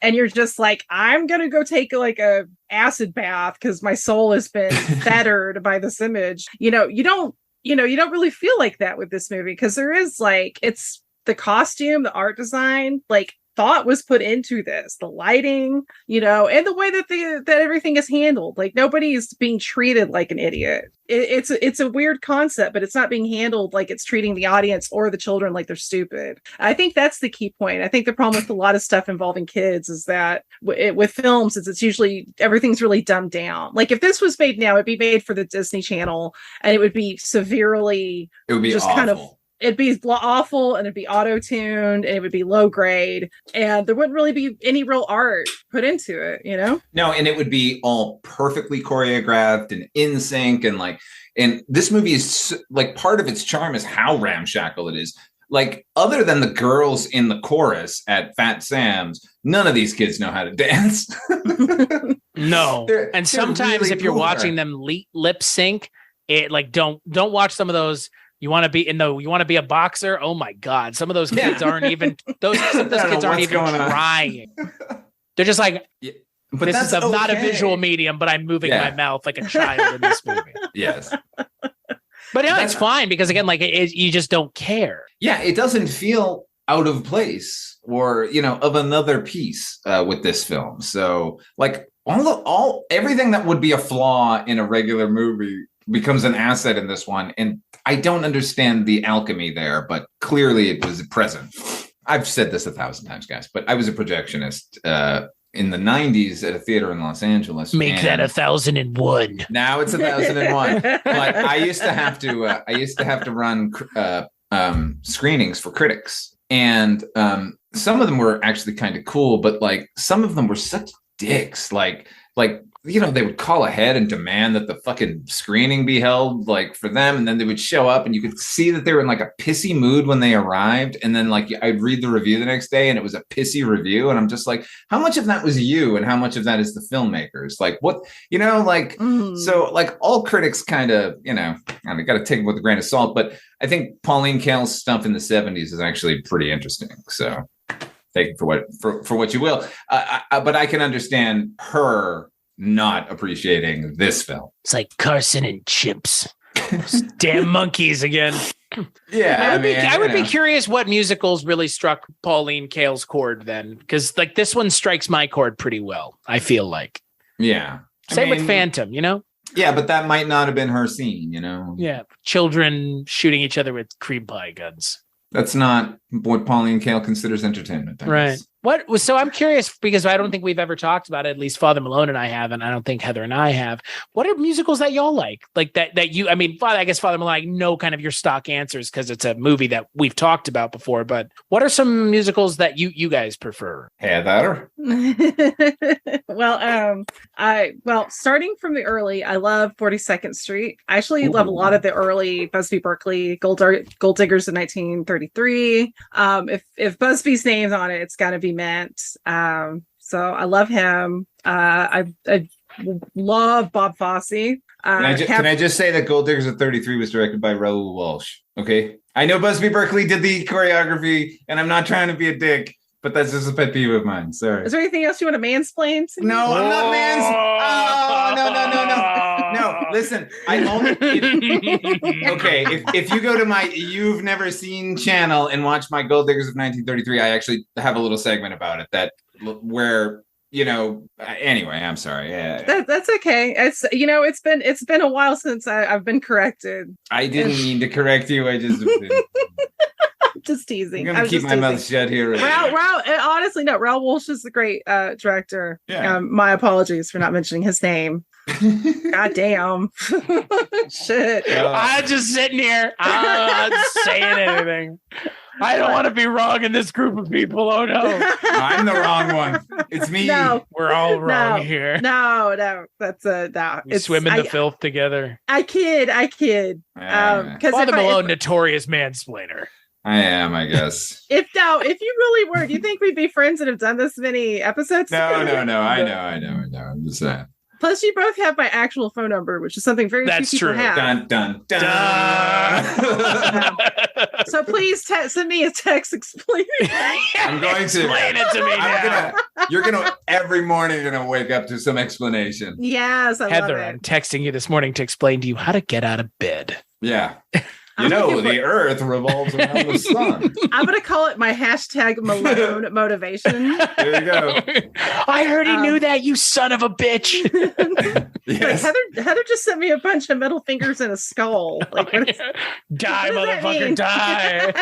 and you're just like, I'm gonna go take like a acid bath because my soul has been fettered by this image. You don't really feel like that with this movie, because there is like, it's the costume, the art design, like thought was put into this, the lighting, and the way that everything is handled. Like nobody is being treated like an idiot. It's a weird concept, but it's not being handled like it's treating the audience or the children like they're stupid. I think that's the key point. I think the problem with a lot of stuff involving kids is that with films, it's usually everything's really dumbed down. Like if this was made now, it'd be made for the Disney Channel, and it would be severely, it would be just awful. It'd be awful, and it'd be auto-tuned, and it would be low grade, and there wouldn't really be any real art put into it, No, and it would be all perfectly choreographed and in sync, and this movie is like, part of its charm is how ramshackle it is. Like, other than the girls in the chorus at Fat Sam's, none of these kids know how to dance. No, and sometimes really if you're watching them lip sync, it like don't watch some of those. You want to be a boxer? Oh my God. Some of those kids aren't even trying. They're just like, but this is not a visual medium, but I'm moving my mouth like a child in this movie. Yes. But it's fine, because again, like you just don't care. Yeah. It doesn't feel out of place or, of another piece with this film. So like everything that would be a flaw in a regular movie becomes an asset in this one. And I don't understand the alchemy there, but clearly it was present. I've said this 1,000 times, guys, but I was a projectionist in the 90s at a theater in Los Angeles. Make that 1,001. Now it's 1,001. But I used to have to run screenings for critics. And some of them were actually kind of cool, but like some of them were such dicks. Like they would call ahead and demand that the fucking screening be held like for them. And then they would show up and you could see that they were in like a pissy mood when they arrived. And then like I'd read the review the next day and it was a pissy review. And I'm just like, how much of that was you? And how much of that is the filmmakers? Like what, so like all critics kind of, I got to take it with a grain of salt, but I think Pauline Kael's stuff in the 70s is actually pretty interesting. So take it for what you will. But I can understand her not appreciating this film. It's like Carson and Chips. Damn monkeys again. Yeah, I would be curious what musicals really struck Pauline Kael's chord then, because like this one strikes my chord pretty well, I feel like. Yeah. Same with Phantom, Yeah, but that might not have been her scene, Yeah, children shooting each other with cream pie guns. That's not what Pauline Kael considers entertainment. Right. So I'm curious because I don't think we've ever talked about it. At least Father Malone and I have, and I don't think Heather and I have. What are musicals that y'all like? Like that you? I mean, I guess Father Malone, I know kind of your stock answers because it's a movie that we've talked about before. But what are some musicals that you guys prefer? Heather. Starting from the early, I love 42nd Street. I actually love a lot of the early Busby Berkeley Gold Diggers in 1933. If Busby's name's on it, it's got to be meant. So I love him. I love Bob Fosse. Can I just say that Gold Diggers at 33 was directed by Raoul Walsh? Okay, I know Busby Berkeley did the choreography, and I'm not trying to be a dick, but that's just a pet peeve of mine. Sorry. Is there anything else you want to mansplain to me? No, I'm not no. Listen, I only if you go to my You've Never Seen channel and watch my Gold Diggers of 1933, I actually have a little segment about it where anyway, I'm sorry. Yeah. That's okay. It's been a while since I've been corrected. I didn't mean to correct you. I just just teasing. I'm gonna keep my mouth shut here. Honestly, no. Raoul Walsh is a great director. Yeah. My apologies for not mentioning his name. God damn. Shit. I'm just sitting here. I'm not saying anything. I don't want to be wrong in this group of people. Oh no. I'm the wrong one. It's me. No. We're all wrong here. No. That's no. We swim in the filth together. I kid. Because Father Malone, notorious mansplainer. I am, I guess. If you really were, do you think we'd be friends and have done this many episodes? No. I know. I'm just saying. Plus, you both have my actual phone number, which is something very few people have. Dun. So please send me a text explaining. I'm going to explain it to me now. You're gonna every morning you're gonna wake up to some explanation. Yes, Heather, love it. I'm texting you this morning to explain to you how to get out of bed. Yeah. The earth revolves around the sun. I'm going to call it my hashtag Malone motivation. There you go. I already knew that, you son of a bitch. Yes. Like Heather just sent me a bunch of middle fingers and a skull. Like, die, motherfucker, die.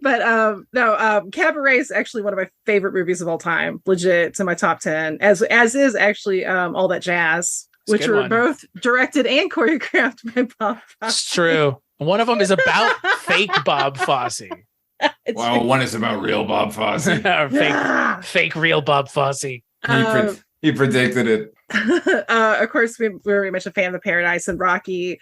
But Cabaret is actually one of my favorite movies of all time. Legit, it's in my top 10. As is actually All That Jazz. Which were both directed and choreographed by Bob Fosse. It's true. One of them is about fake Bob Fosse. One is about real Bob Fosse. fake real Bob Fosse. He predicted it. Of course, we were very much a fan of Paradise and Rocky.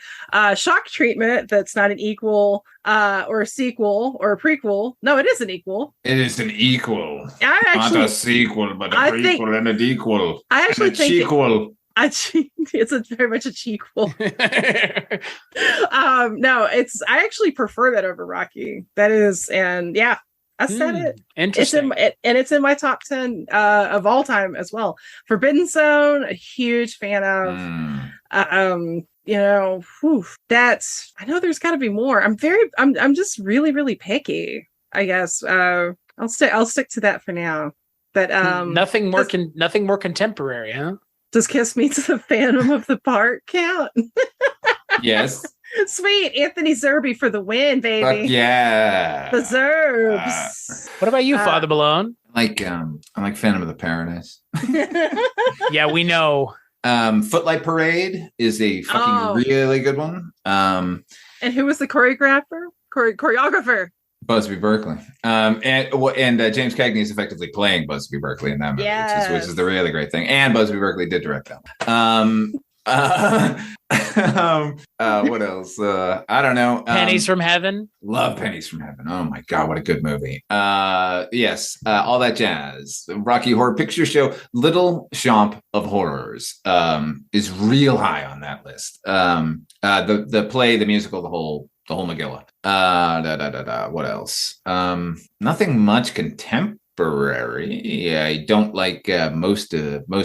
Shock Treatment, that's not an equal or a sequel or a prequel. No, it is an equal. It is an equal. Not a sequel, but a prequel and a dequel. I actually think sequel. It's very much a chequel. No, I actually prefer that over Rocky. That is, and yeah, I said it. Interesting. It's in my top 10 of all time as well. Forbidden Zone, a huge fan of. That's, I know there's got to be more. I'm just really, really picky, I guess. I'll stick to that for now. But nothing more contemporary, huh? Does Kiss Me to the Phantom of the Park count? Yes. Sweet. Anthony Zerbe for the win, baby. But yeah. The Zerbs. What about you, Father Malone? I like Phantom of the Paradise. Yeah, we know. Footlight Parade is a fucking really good one. And who was the choreographer? Choreographer. Busby Berkeley. And James Cagney is effectively playing Busby Berkeley in that movie, which is the really great thing. And Busby Berkeley did direct that. What else? I don't know. Pennies from Heaven. Love Pennies from Heaven. Oh my God, what a good movie. Yes. All That Jazz. Rocky Horror Picture Show. Little Shop of Horrors is real high on that list. The play, the musical, the whole Megillah. What else? Nothing much contemporary. I don't like most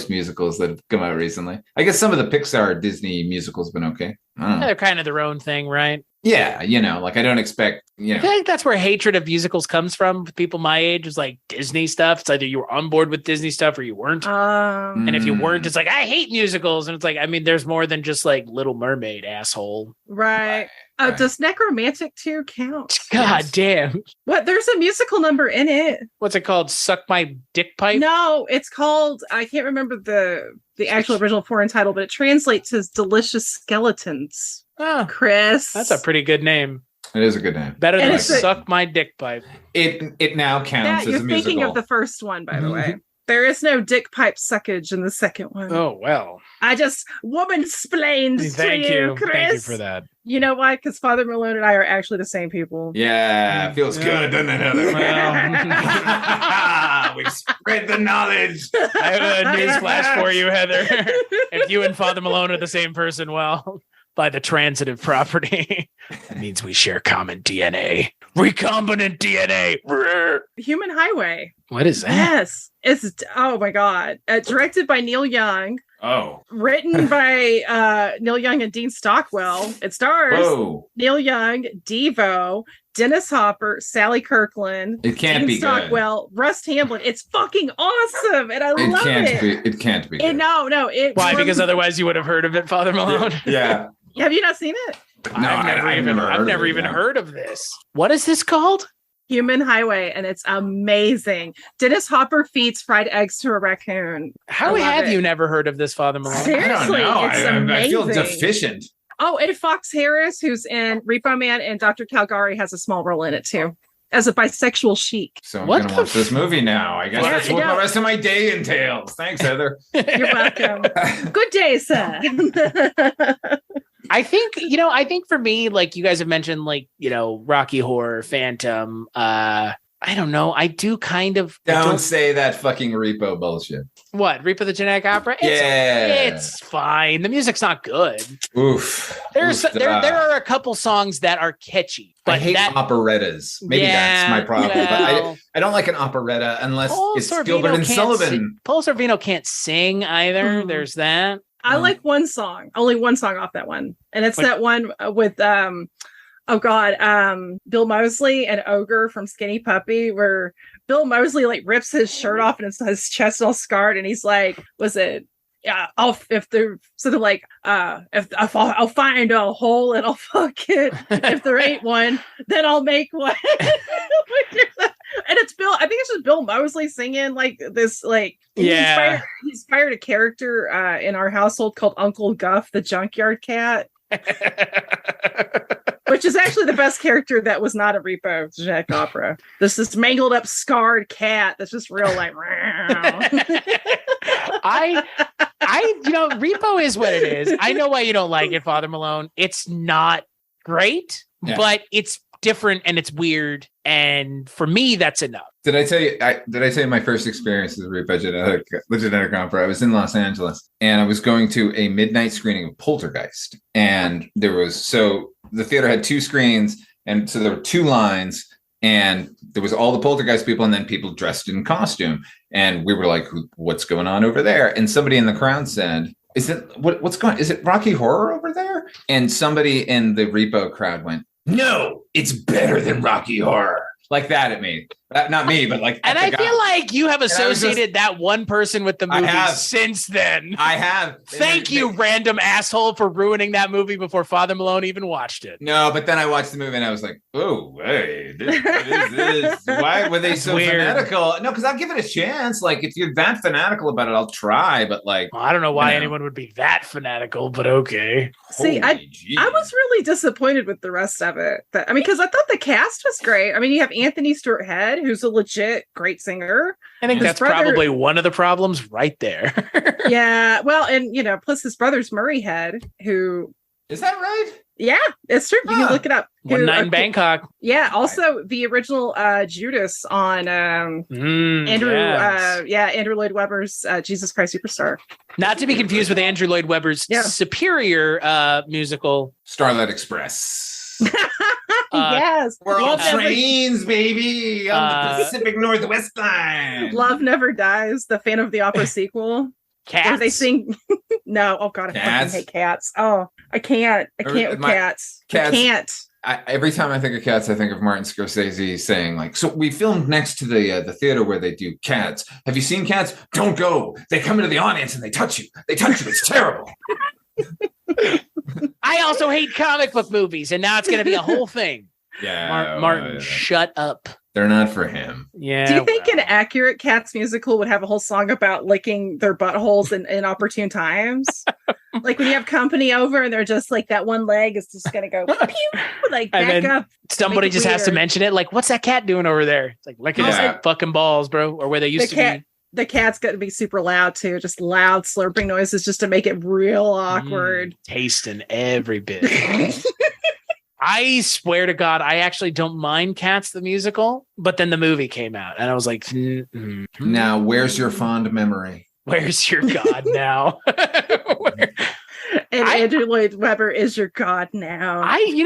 musicals that have come out recently. I guess some of the Pixar Disney musicals have been okay. They're kind of their own thing, right? Yeah, like I don't expect, I feel like that's where hatred of musicals comes from with people my age, is like Disney stuff. It's either you were on board with Disney stuff or you weren't. And if you weren't, it's like, I hate musicals. And it's like, I mean, there's more than just like Little Mermaid, asshole. Right. Does Necromantic 2 count? God damn. What? There's a musical number in it. What's it called? Suck My Dick Pipe? No, it's called, I can't remember the actual original foreign title, but it translates as Delicious Skeletons. Oh, Chris. That's a pretty good name. It is a good name. Better than Suck My Dick Pipe. It now counts as a musical. You're thinking of the first one, by the way. There is no dick pipe suckage in the second one. Oh, well. I just woman-splained to you, Chris. Thank you for that. You know why? Because Father Malone and I are actually the same people. Yeah, feels good, doesn't it, Heather? Well, we've spread the knowledge. I have a newsflash for you, Heather. If you and Father Malone are the same person, well, by the transitive property, it means we share common DNA. Recombinant DNA. Human Highway. What is that? Yes. It's, oh my God. Directed by Neil Young. Oh. Written by Neil Young and Dean Stockwell. It stars Neil Young, Devo, Dennis Hopper, Sally Kirkland, it can't Dean be Stockwell, Russ Hamblin. It's fucking awesome, and I love it. It can't be. Good. No. Why? Because otherwise you would have heard of it, Father Malone. Yeah. Have you not seen it? No, I've never even heard of this. What is this called? Human Highway, and it's amazing. Dennis Hopper feeds fried eggs to a raccoon. How have you never heard of this, Father Malone? Seriously, I don't know. It's I feel amazing. deficient. Oh, and Fox Harris, who's in Repo Man, and Dr. Calgary has a small role in it too, as a bisexual chic. So I'm going to watch this movie now. I guess that's what the rest of my day entails. Thanks, Heather. You're welcome. Good day, sir. I think for me, like you guys have mentioned, like, Rocky Horror, Phantom. I don't know. I do kind of. Don't say that fucking Repo bullshit. What? Repo the Genetic Opera? It's fine. The music's not good. Oof. There are a couple songs that are catchy. But I hate operettas. Maybe that's my problem. But I don't like an operetta unless it's Gilbert and Sullivan. Paul Sorvino can't sing either. There's that. I like one song, only one song off that one. And it's that one with, Bill Moseley and Ogre from Skinny Puppy, where Bill Moseley like rips his shirt off and it's his chest all scarred. And he's like, was it? Yeah, I'll find a hole and I'll fuck it. If there ain't one, then I'll make one. And it's Bill. I think it's just Bill Moseley singing like this. Like, he's fired a character in our household called Uncle Guff, the junkyard cat, which is actually the best character that was not a Repo Genetic Opera. This mangled up, scarred cat that's just real like. Repo is what it is. I know why you don't like it, Father Malone. It's not great, but it's different and it's weird. And for me, that's enough. Did I tell you my first experience with Repo Genetic Opera? I was in Los Angeles and I was going to a midnight screening of Poltergeist. And the theater had two screens. And so there were two lines. And there was all the Poltergeist people and then people dressed in costume. And we were like, what's going on over there? And somebody in the crowd said, is it Rocky Horror over there? And somebody in the Repo crowd went, no, it's better than Rocky Horror. Like that at me. Not me, but like. And I feel like you have associated that one person with the movie since then. I have. Thank you, random asshole, for ruining that movie before Father Malone even watched it. No, but then I watched the movie and I was like, oh, hey, what is this? Why were they so fanatical? No, because I'll give it a chance. Like, if you're that fanatical about it, I'll try. But like, well, I don't know why anyone would be that fanatical, but okay. See, I was really disappointed with the rest of it. Because I thought the cast was great. I mean, you have Anthony Stewart Head, who's a legit great singer. I think that's probably one of the problems right there. Yeah. Well, and plus his brother's Murray Head, who is that right? Yeah, it's true. You can look it up. One Night in Bangkok. Yeah. Also the original Judas on Andrew Lloyd Webber's Jesus Christ Superstar. Not to be confused with Andrew Lloyd Webber's superior musical Starlight Express. Yes, we're all trains, baby, on the Pacific Northwest line. Love Never Dies, the Phantom of the Opera sequel. Cats. Where they sing. No, oh god, I fucking hate cats. Oh, I can't with cats. I can't. Every time I think of Cats, I think of Martin Scorsese saying, like, so we filmed next to the theater where they do Cats. Have you seen Cats? Don't go. They come into the audience and they touch you. They touch you. It's terrible. I also hate comic book movies, and now it's going to be a whole thing. Yeah. Martin, shut up. They're not for him. Yeah. Do you think an accurate Cats musical would have a whole song about licking their buttholes in opportune times? Like when you have company over and they're just like that one leg is just gonna go pew, like back up. Somebody just has to mention it. Like, what's that cat doing over there? It's like licking his fucking balls, bro, or where they used to be. The cat's got to be super loud too, just loud slurping noises just to make it real awkward. Tasting every bit. I swear to God, I actually don't mind Cats the musical, but then the movie came out and I was like, now where's your fond memory? Where's your God now? Andrew Lloyd Webber is your God now.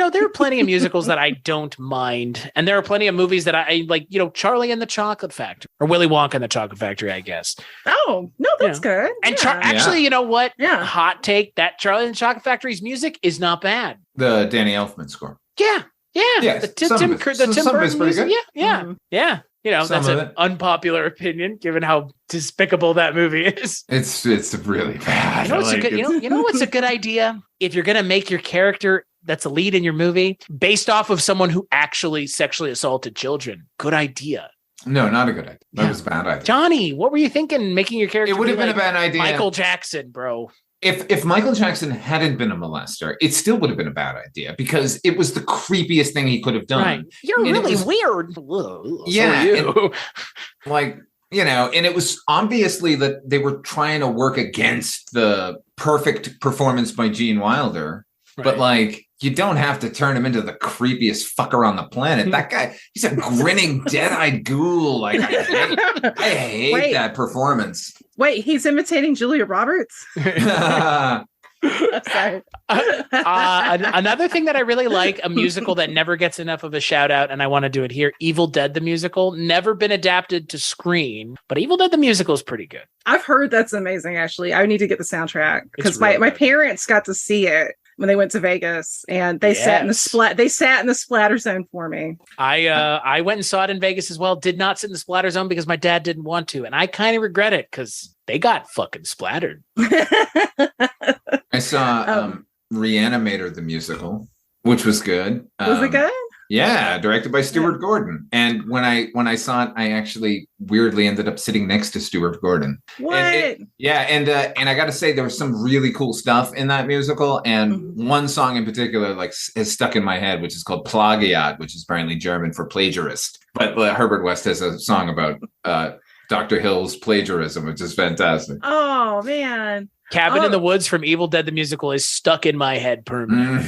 There are plenty of musicals that I don't mind. And there are plenty of movies that I like, Charlie and the Chocolate Factory or Willy Wonka and the Chocolate Factory, I guess. Oh, no, that's good. And actually, you know what? Yeah. Hot take, that Charlie and the Chocolate Factory's music is not bad. The Danny Elfman score. Yeah. Yes, the Tim Burton music. Yeah. Yeah. That's an unpopular opinion, given how despicable that movie is. It's really bad. You know what's a good idea? If you're gonna make your character that's a lead in your movie based off of someone who actually sexually assaulted children. Good idea. No, not a good idea. That was a bad idea. Johnny, what were you thinking? Making your character? It would have been a bad idea. Michael Jackson, bro. If Michael Jackson hadn't been a molester, it still would have been a bad idea because it was the creepiest thing he could have done. Right. You're really weird. Yeah. And it was obviously that they were trying to work against the perfect performance by Gene Wilder. Right. But you don't have to turn him into the creepiest fucker on the planet. That guy, he's a grinning, dead-eyed ghoul. I hate that performance. Wait, he's imitating Julia Roberts? I'm sorry. Another thing that I really like, a musical that never gets enough of a shout out, and I want to do it here, Evil Dead the musical. Never been adapted to screen, but Evil Dead the musical is pretty good. I've heard that's amazing, actually. I need to get the soundtrack because my parents got to see it when they went to Vegas, and they sat in the splatter zone for me. I went and saw it in Vegas as well. Did not sit in the splatter zone because my dad didn't want to, and I kind of regret it because they got fucking splattered. I saw Reanimator the musical, which was good. Was it good? Yeah, directed by Stuart Gordon. And when I saw it, I actually weirdly ended up sitting next to Stuart Gordon. What? And I got to say there was some really cool stuff in that musical, and one song in particular has stuck in my head, which is called Plagiat, which is apparently German for plagiarist. But Herbert West has a song about Dr. Hill's plagiarism, which is fantastic. Oh man. Cabin in the Woods from Evil Dead the musical is stuck in my head permanently.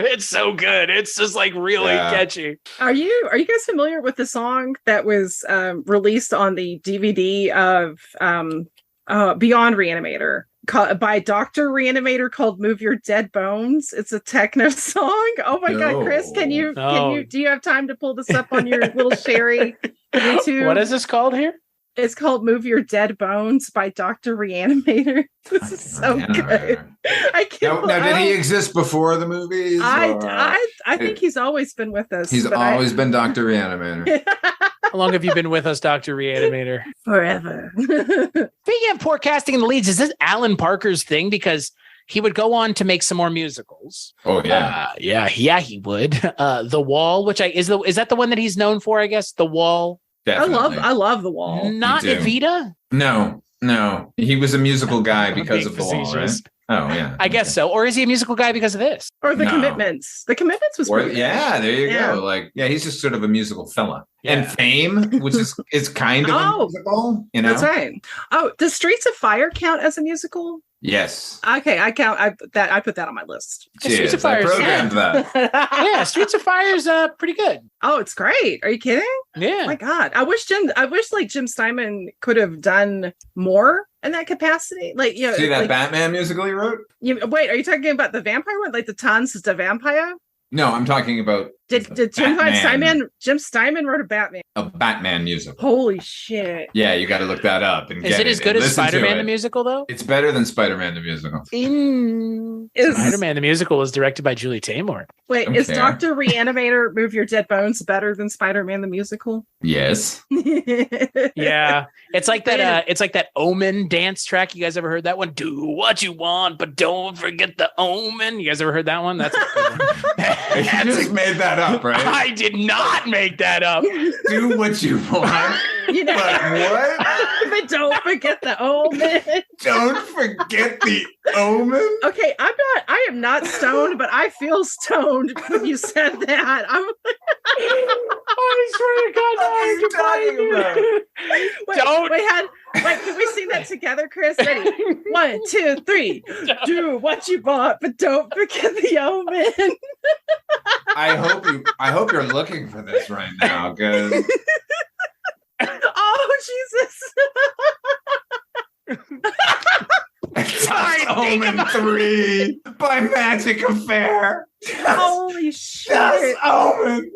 It's so good. It's just really catchy. Are you guys familiar with the song that was released on the DVD of Beyond Reanimator by Dr. Reanimator called Move Your Dead Bones? It's a techno song. Oh my God, Chris, do you have time to pull this up on your little Sherry YouTube? What is this called here? It's called Move Your Dead Bones by Dr. Reanimator. This is so good. I can't. Now, did he exist before the movies? I think he's always been with us. He's always been Dr. Reanimator. How long have you been with us, Dr. Reanimator? Forever. Speaking of poor casting in the leads, is this Alan Parker's thing? Because he would go on to make some more musicals. Oh yeah, he would. The Wall, which is that the one that he's known for? I guess The Wall. Definitely. I love The Wall. Not Evita? No. He was a musical guy because of The Wall, right? Oh, yeah. I guess so. Or is he a musical guy because of this? Or The Commitments. The Commitments was pretty good. Yeah, there you go. He's just sort of a musical fella. Yeah. And Fame, which is kind of a musical, That's right. Oh, does Streets of Fire count as a musical? Yes. Okay, I count. I put that on my list. Streets of Fire. I programmed that. Yeah, Streets of Fire is pretty good. Oh, it's great. Are you kidding? Yeah. Oh my God, I wish Jim Steinman could have done more in that capacity. See that Batman musical he wrote? Wait, are you talking about the vampire one, like the Tanz der Vampire? No, I'm talking about Did Jim Steinman wrote a Batman? A Batman musical. Holy shit. Yeah, you got to look that up. And is it as good as Spider-Man the musical, though? It's better than Spider-Man the musical. Spider-Man the musical was directed by Julie Taymor. Wait, is Dr. Reanimator Move Your Dead Bones better than Spider-Man the musical? Yes. Yeah. It's like that Omen dance track. You guys ever heard that one? Do what you want, but don't forget the Omen. You guys ever heard that one? That's a good one. You just made that up, right? I did not make that up. Do what you want. You know, but what? But don't forget the Omen. Don't forget the Omen. Okay, I am not stoned, but I feel stoned when you said that. I swear to God, what are you talking about? Wait, can we sing that together, Chris? Ready? 1, 2, 3. Do what you want, but don't forget the Omen. I hope you're looking for this right now, because oh Jesus. Das Omen 3 by Magic Affair. Holy shit. Das Omen.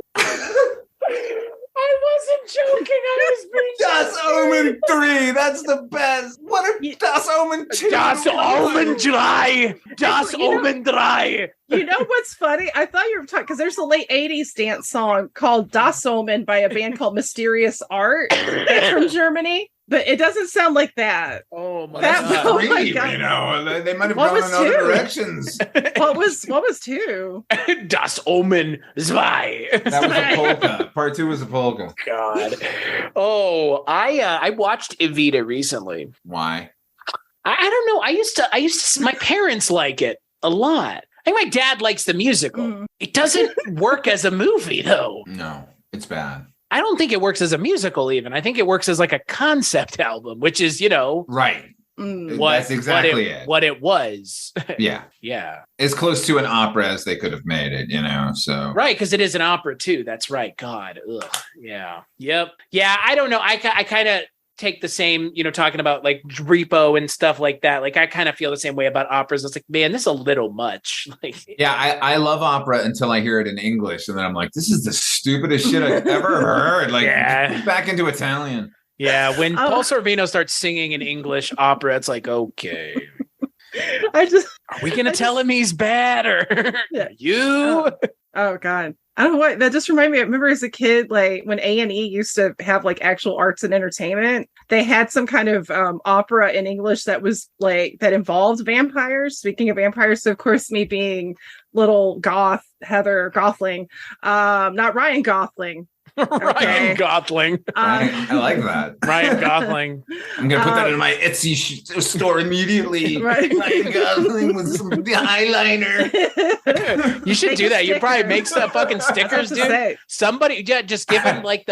I wasn't joking. I was being Das Omen 3. That's the best. What if Das Omen 2? Das Omen 3. Das Omen 3. You know what's funny? I thought you were talking because there's a late 80s dance song called Das Omen by a band called Mysterious Art that's from Germany. But it doesn't sound like that. Oh my God. Oh my God. You know, they might have gone in other directions. What was 2? Das Omen 2. That was a polka. Part 2 was a polka. God. Oh, I watched Evita recently. Why? I don't know. I used to my parents like it a lot. I think my dad likes the musical. It doesn't work as a movie though. No, it's bad. I don't think it works as a musical even. I think it works as like a concept album, which is, right. That's exactly what it was. Yeah. Yeah. As close to an opera as they could have made it, so. Right, because it is an opera too. That's right. God. Ugh. Yeah. Yep. Yeah, I don't know. I kind of take the same, talking about like Repo and stuff like that. Like I kind of feel the same way about operas. It's like, man, this is a little much. Like, yeah, I love opera until I hear it in English, and then I'm like, this is the stupidest shit I've ever heard. Like, back into Italian. Yeah, when Paul Sorvino starts singing in English opera, it's like, okay. Are we gonna tell him he's bad or you? Oh God. I don't know what that just reminded me. I remember as a kid, like when A&E used to have like actual arts and entertainment, they had some kind of opera in English that was like that involved vampires. Speaking of vampires, so of course, me being little goth Heather Gothling, not Ryan Gothling. Ryan Gothling. I like that. Ryan Gothling. I'm gonna put that in my Etsy store immediately. Ryan Gothling with some eyeliner. You should do that. You probably make some fucking stickers, dude. Somebody, just give him like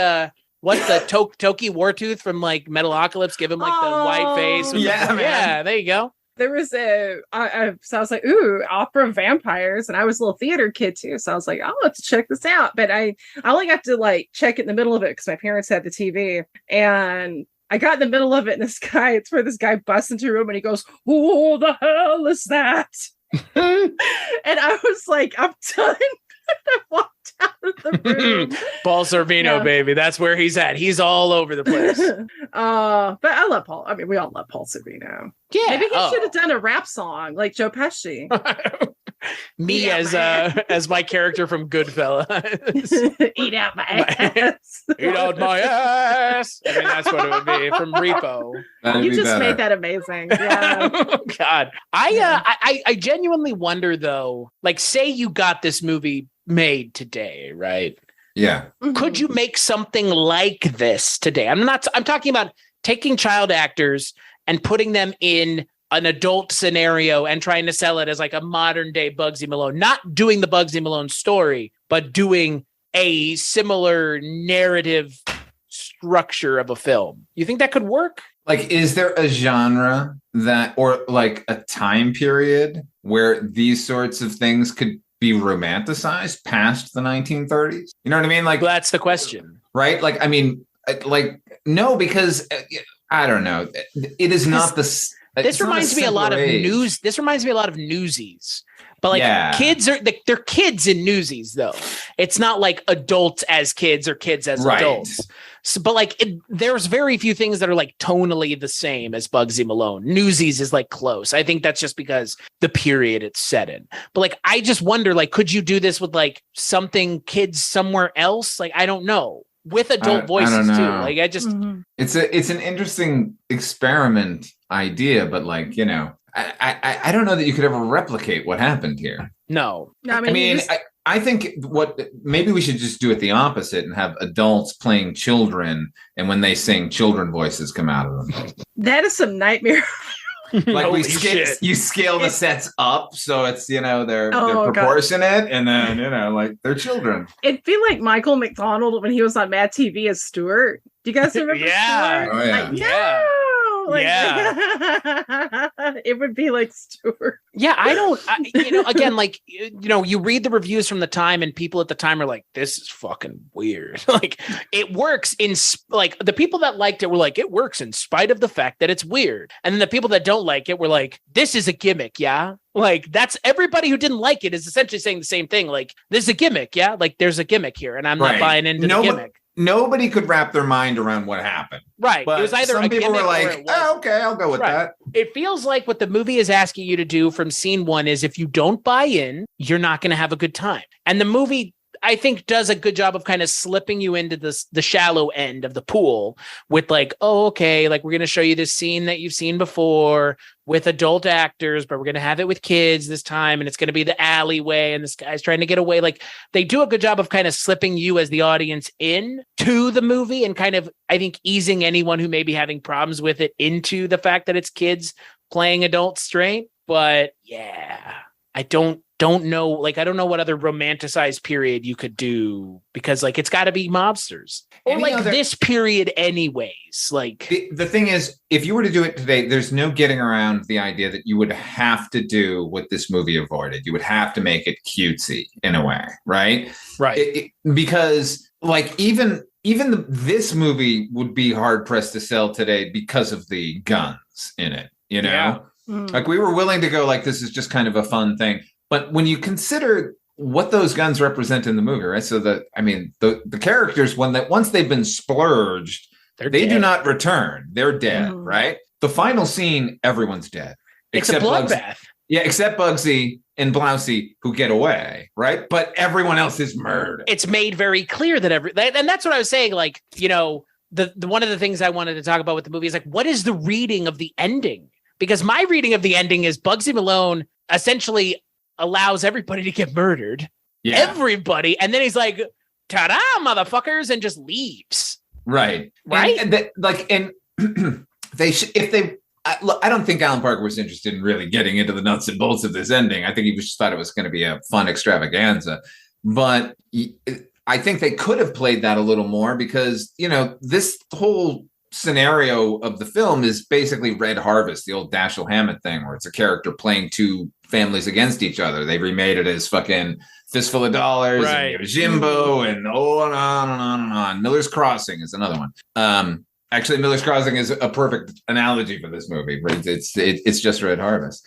what's the Toki Wartooth from like Metalocalypse? Give him like the white face. Yeah, there you go. There was so I was like, ooh, opera vampires. And I was a little theater kid too. So I was like, I'll have to check this out. But I only got to like check it in the middle of it because my parents had the TV. And I got in the middle of it and it's where this guy busts into a room and he goes, who the hell is that? And I was like, I'm done. I walked out of the room. Paul Sorvino, baby. That's where he's at. He's all over the place. But I love Paul. I mean, we all love Paul Sorvino. Yeah. Maybe he should have done a rap song like Joe Pesci. Me as my character from Goodfellas. Eat out my ass. Eat out my ass. I mean, that's what it would be from Repo. You just made that amazing. Yeah. God. I genuinely wonder though, like say you got this movie made today, right? Yeah. Mm-hmm. Could you make something like this today? I'm talking about taking child actors and putting them in an adult scenario and trying to sell it as like a modern day Bugsy Malone, not doing the Bugsy Malone story, but doing a similar narrative structure of a film. You think that could work? Like, is there a genre that, or like a time period where these sorts of things could be romanticized past the 1930s? You know what I mean? Like, well, that's the question, right? Like, I mean, like, no, because I don't know. It is not the. This reminds me a lot of news. This reminds me a lot of Newsies, But like Yeah. kids are they're kids in Newsies though. It's not like adults as kids or kids as Right. adults. So, but like there's very few things that are like tonally the same as Bugsy Malone. Newsies is like close. I think that's just because the period it's set in. But like I just wonder, like, could you do this with like something kids somewhere else? Like I don't know. With adult voices too. Like I just it's an interesting experiment idea, but like, you know, I don't know that you could ever replicate what happened here. no. I I mean, I think maybe we should just do it the opposite and have adults playing children, and when they sing, children voices come out of them. that is some nightmare. Like Holy you scale the sets up so it's, you know, they're God. proportionate, and then, you know, like they're children. It'd be like Michael McDonald when he was on Mad TV as Stuart. Do you guys remember Yeah. Stuart? Oh, yeah. Like, Yeah. no! It would be like Stuart. Yeah, again, like, you know, you read the reviews from the time and people at the time are like, this is fucking weird. Like, it works like, the people that liked it were like, it works in spite of the fact that it's weird. And then the people that don't like it were like, this is a gimmick, yeah? Like, that's everybody who didn't like it is essentially saying the same thing. Like, this is a gimmick, yeah? Like, there's a gimmick here, and I'm not buying into the gimmick. Nobody could wrap their mind around what happened. Right. But it was either some a people gimmick were like, or it oh, okay, I'll go with that. It feels like what the movie is asking you to do from scene one is if you don't buy in, you're not going to have a good time. And the movie, I think, does a good job of kind of slipping you into the shallow end of the pool with like, oh, okay, like we're going to show you this scene that you've seen before with adult actors, but we're going to have it with kids this time. And it's going to be the alleyway and this guy's trying to get away. Like they do a good job of kind of slipping you as the audience in to the movie and kind of, I think, easing anyone who may be having problems with it into the fact that it's kids playing adult straight. But yeah, I don't know, like, I don't know what other romanticized period you could do because, like, it's got to be mobsters or this period anyways. Like the thing is, if you were to do it today, there's no getting around the idea that you would have to do what this movie avoided. You would have to make it cutesy in a way, right? Right. Because like even this movie would be hard pressed to sell today because of the guns in it, you know? Yeah. Like we were willing to go like, this is just kind of a fun thing. But when you consider what those guns represent in the movie, right? So the characters, once they've been splurged, they do not return. They're dead, right? The final scene, everyone's dead. It's a bloodbath. Yeah, except Bugsy and Blousy, who get away, right? But everyone else is murdered. It's made very clear that and that's what I was saying. Like, you know, the one of the things I wanted to talk about with the movie is like, what is the reading of the ending? Because my reading of the ending is Bugsy Malone essentially allows everybody to get murdered. Yeah. Everybody. And then he's like, ta-da, motherfuckers, and just leaves. Right. Right. And I don't think Alan Parker was interested in really getting into the nuts and bolts of this ending. I think he just thought it was going to be a fun extravaganza. But I think they could have played that a little more because, you know, this whole scenario of the film is basically Red Harvest, the old Dashiell Hammett thing, where it's a character playing two families against each other. They remade it as fucking Fistful of Dollars, right, and Jimbo, and on and on and on and on. Miller's Crossing is another one. Actually, Miller's Crossing is a perfect analogy for this movie. It's just Red Harvest.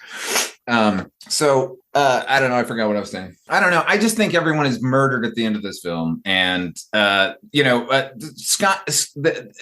So I don't know. I forgot what I was saying. I don't know. I just think everyone is murdered at the end of this film. And, Scott,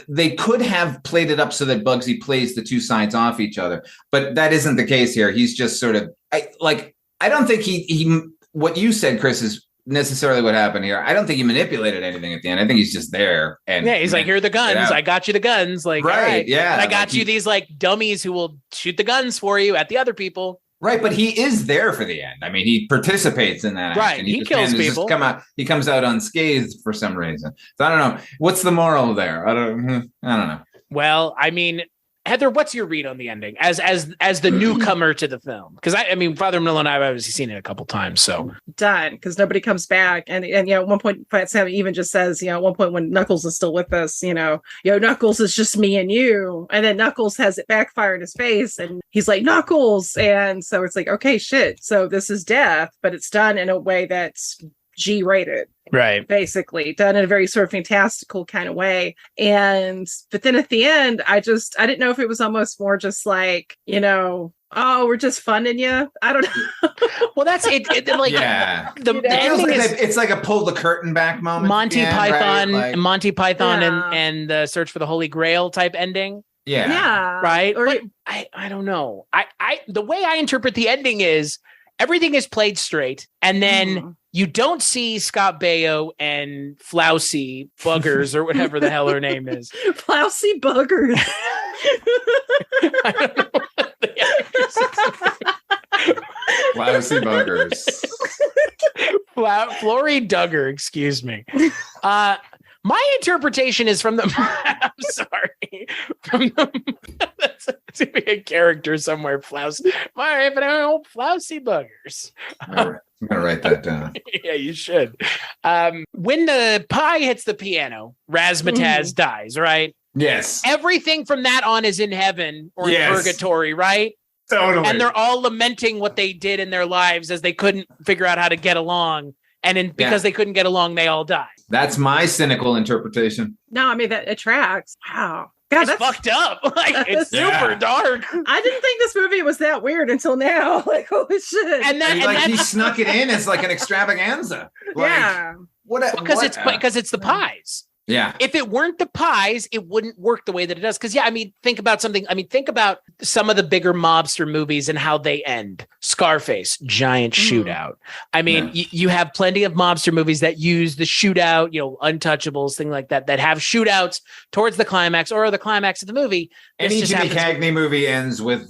they could have played it up so that Bugsy plays the two sides off each other. But that isn't the case here. He's just sort of I don't think he what you said, Chris, is necessarily what happened here. I don't think he manipulated anything at the end. I think he's just there. And yeah, he's like, here are the guns. I got you the guns. Like, right. Yeah. And I got you these like dummies who will shoot the guns for you at the other people. Right, but he is there for the end. I mean, he participates in that. Right, he kills people. He comes out unscathed for some reason. So I don't know. What's the moral there? I don't know. Well, I mean, Heather, what's your read on the ending as the newcomer to the film? Because I mean, Father Miller and I have obviously seen it a couple times. So done because nobody comes back, and at one point, Fat Sam even just says, at one point when Knuckles is still with us, Knuckles is just me and you, and then Knuckles has it backfire in his face, and he's like Knuckles, and so it's like, okay, shit. So this is death, but it's done in a way that's G-rated. Right. Basically done in a very sort of fantastical kind of way. But then at the end, I didn't know if it was almost more just like, oh, we're just funding you. I don't know. Well, that's it. Like, the ending is it's like a pull the curtain back moment. Monty Python, right? Like, Monty Python, and the Search for the Holy Grail type ending. Yeah. Right. Or, but I don't know. I the way I interpret the ending is everything is played straight, and then you don't see Scott Baio and Flossy Buggers or whatever the hell her name is. Flossy Buggers. I don't know what the Lousy Buggers. Flory Duggar, excuse me. My interpretation is from the. I'm sorry. From the. That's a character somewhere. Flousy Buggers. I'm gonna write that down. Yeah, you should. When the pie hits the piano, Razzmatazz dies. Right. Yes. Everything from that on is in heaven or in purgatory. Right. Totally. And they're all lamenting what they did in their lives as they couldn't figure out how to get along. And because they couldn't get along, they all died. That's my cynical interpretation. No, I mean, that it tracks. Wow. God, that's fucked up. Like, it's super dark. I didn't think this movie was that weird until now. Like, holy shit. And then he snuck it in as like an extravaganza. Like, yeah. Because it's the pies. Yeah. If it weren't the pies, it wouldn't work the way that it does. Because, think about some of the bigger mobster movies and how they end. Scarface, giant shootout. You have plenty of mobster movies that use the shootout, Untouchables, thing like that have shootouts towards the climax or the climax of the movie. Any Jimmy Cagney movie ends with,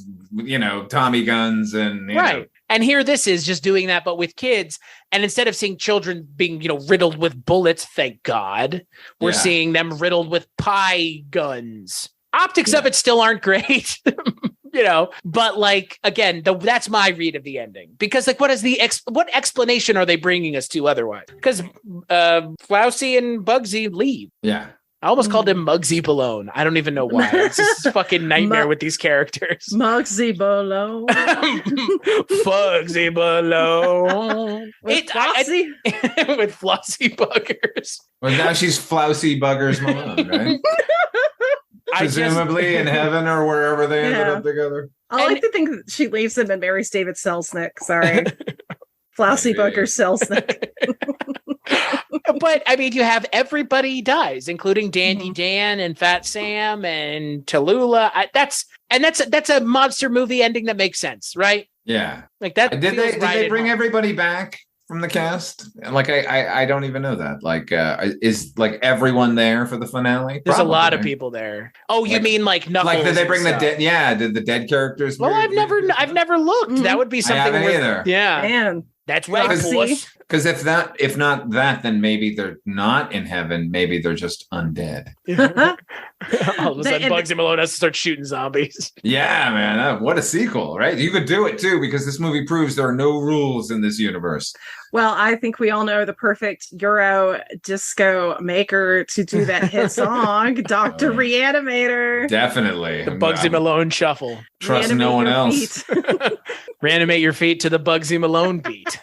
Tommy guns and, right. And here this is just doing that, but with kids. And instead of seeing children being, riddled with bullets, thank God, we're seeing them riddled with pie guns. Optics of it still aren't great, but like, again, that's my read of the ending. Because like, what explanation are they bringing us to otherwise? Because Flousy and Bugsy leave. Yeah. I almost called him Bugsy Malone. I don't even know why. It's just a fucking nightmare with these characters. Bugsy Malone. Bugsy Malone. With Flossy? With Flossy Buggers. Well, now she's Flousy Buggers Malone, right? Presumably in heaven or wherever they ended up together. I like to think that she leaves him and marries David Selznick. Sorry. Flossy Buggers Selznick. But you have everybody dies, including Dandy Dan and Fat Sam and Tallulah. That's a mobster movie ending that makes sense, right? Yeah, like that. Did they bring everybody back from the cast? Like I don't even know that. Like is like everyone there for the finale? There's a lot of people there. Oh, you mean like Knuckles? Like did they bring the dead? Yeah, did the dead characters? Well, I've never looked. That would be something. I haven't either. Yeah, man. That's right, boss. Because if not that, then maybe they're not in heaven. Maybe they're just undead. All of a sudden, Bugsy Malone has to start shooting zombies. Yeah, man. What a sequel, right? You could do it, too, because this movie proves there are no rules in this universe. Well, I think we all know the perfect Euro disco maker to do that hit song, Dr. Reanimator. Definitely. The Bugsy Malone shuffle. Trust no one else. Reanimate your feet to the Bugsy Malone beat.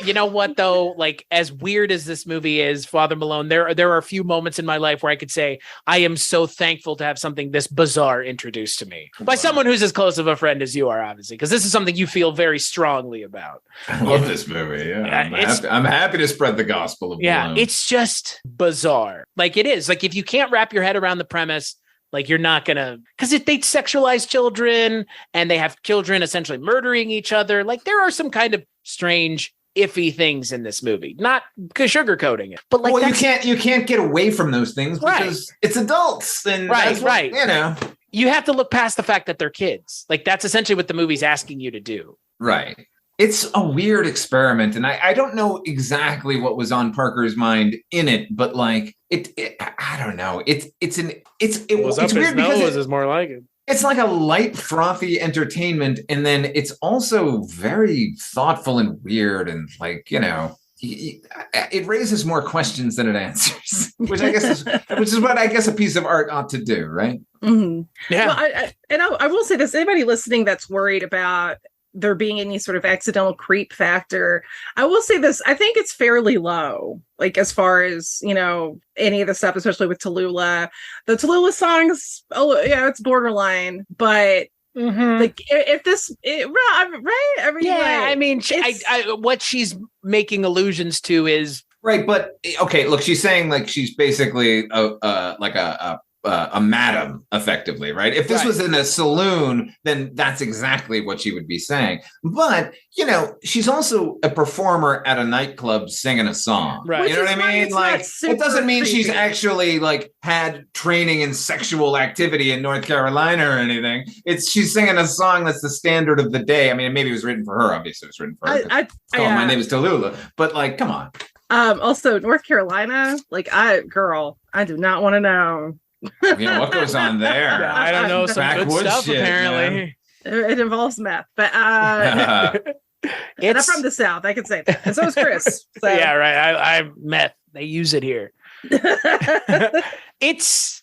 You know what though, like as weird as this movie is, Father Malone, there are a few moments in my life where I could say I am so thankful to have something this bizarre introduced to me by someone who's as close of a friend as you are, obviously, because this is something you feel very strongly about. I love this movie. I'm happy to spread the gospel of Malone. It's just bizarre. Like it is. Like if you can't wrap your head around the premise, like you're not gonna, because they sexualize children and they have children essentially murdering each other. Like there are some kind of strange, iffy things in this movie. Not sugarcoating it, but like you can't get away from those things because it's adults. And right. You have to look past the fact that they're kids. Like that's essentially what the movie's asking you to do. Right. It's a weird experiment, and I don't know exactly what was on Parker's mind in it, but like it I don't know. It's weird because is more like it. It's like a light, frothy entertainment, and then it's also very thoughtful and weird, and like it raises more questions than it answers, which is what I guess a piece of art ought to do, right? Mm-hmm. Yeah. Well, I will say this: anybody listening that's worried about there being any sort of accidental creep factor. I will say this, I think it's fairly low, like as far as, you know, any of the stuff, especially with Tallulah. The Tallulah songs, oh yeah, it's borderline, but like if this right, I mean, yeah, like, I mean, what she's making allusions to is right, but okay, look, she's saying like she's basically a madam, effectively, right? If this was in a saloon, then that's exactly what she would be saying. But, you know, she's also a performer at a nightclub singing a song. Right. You know what I mean? Like, it doesn't mean she's actually like had training in sexual activity in North Carolina or anything. She's singing a song that's the standard of the day. I mean, maybe it was written for her. Obviously, it was written for her. My name is Tallulah. But like, come on. Also, North Carolina, like, I do not want to know. Yeah, what goes on there? Yeah, I don't know, some good stuff shit, apparently. It involves meth, but I'm from the South, I can say that. And so is Chris. So. Yeah, right. I meth. They use it here. It's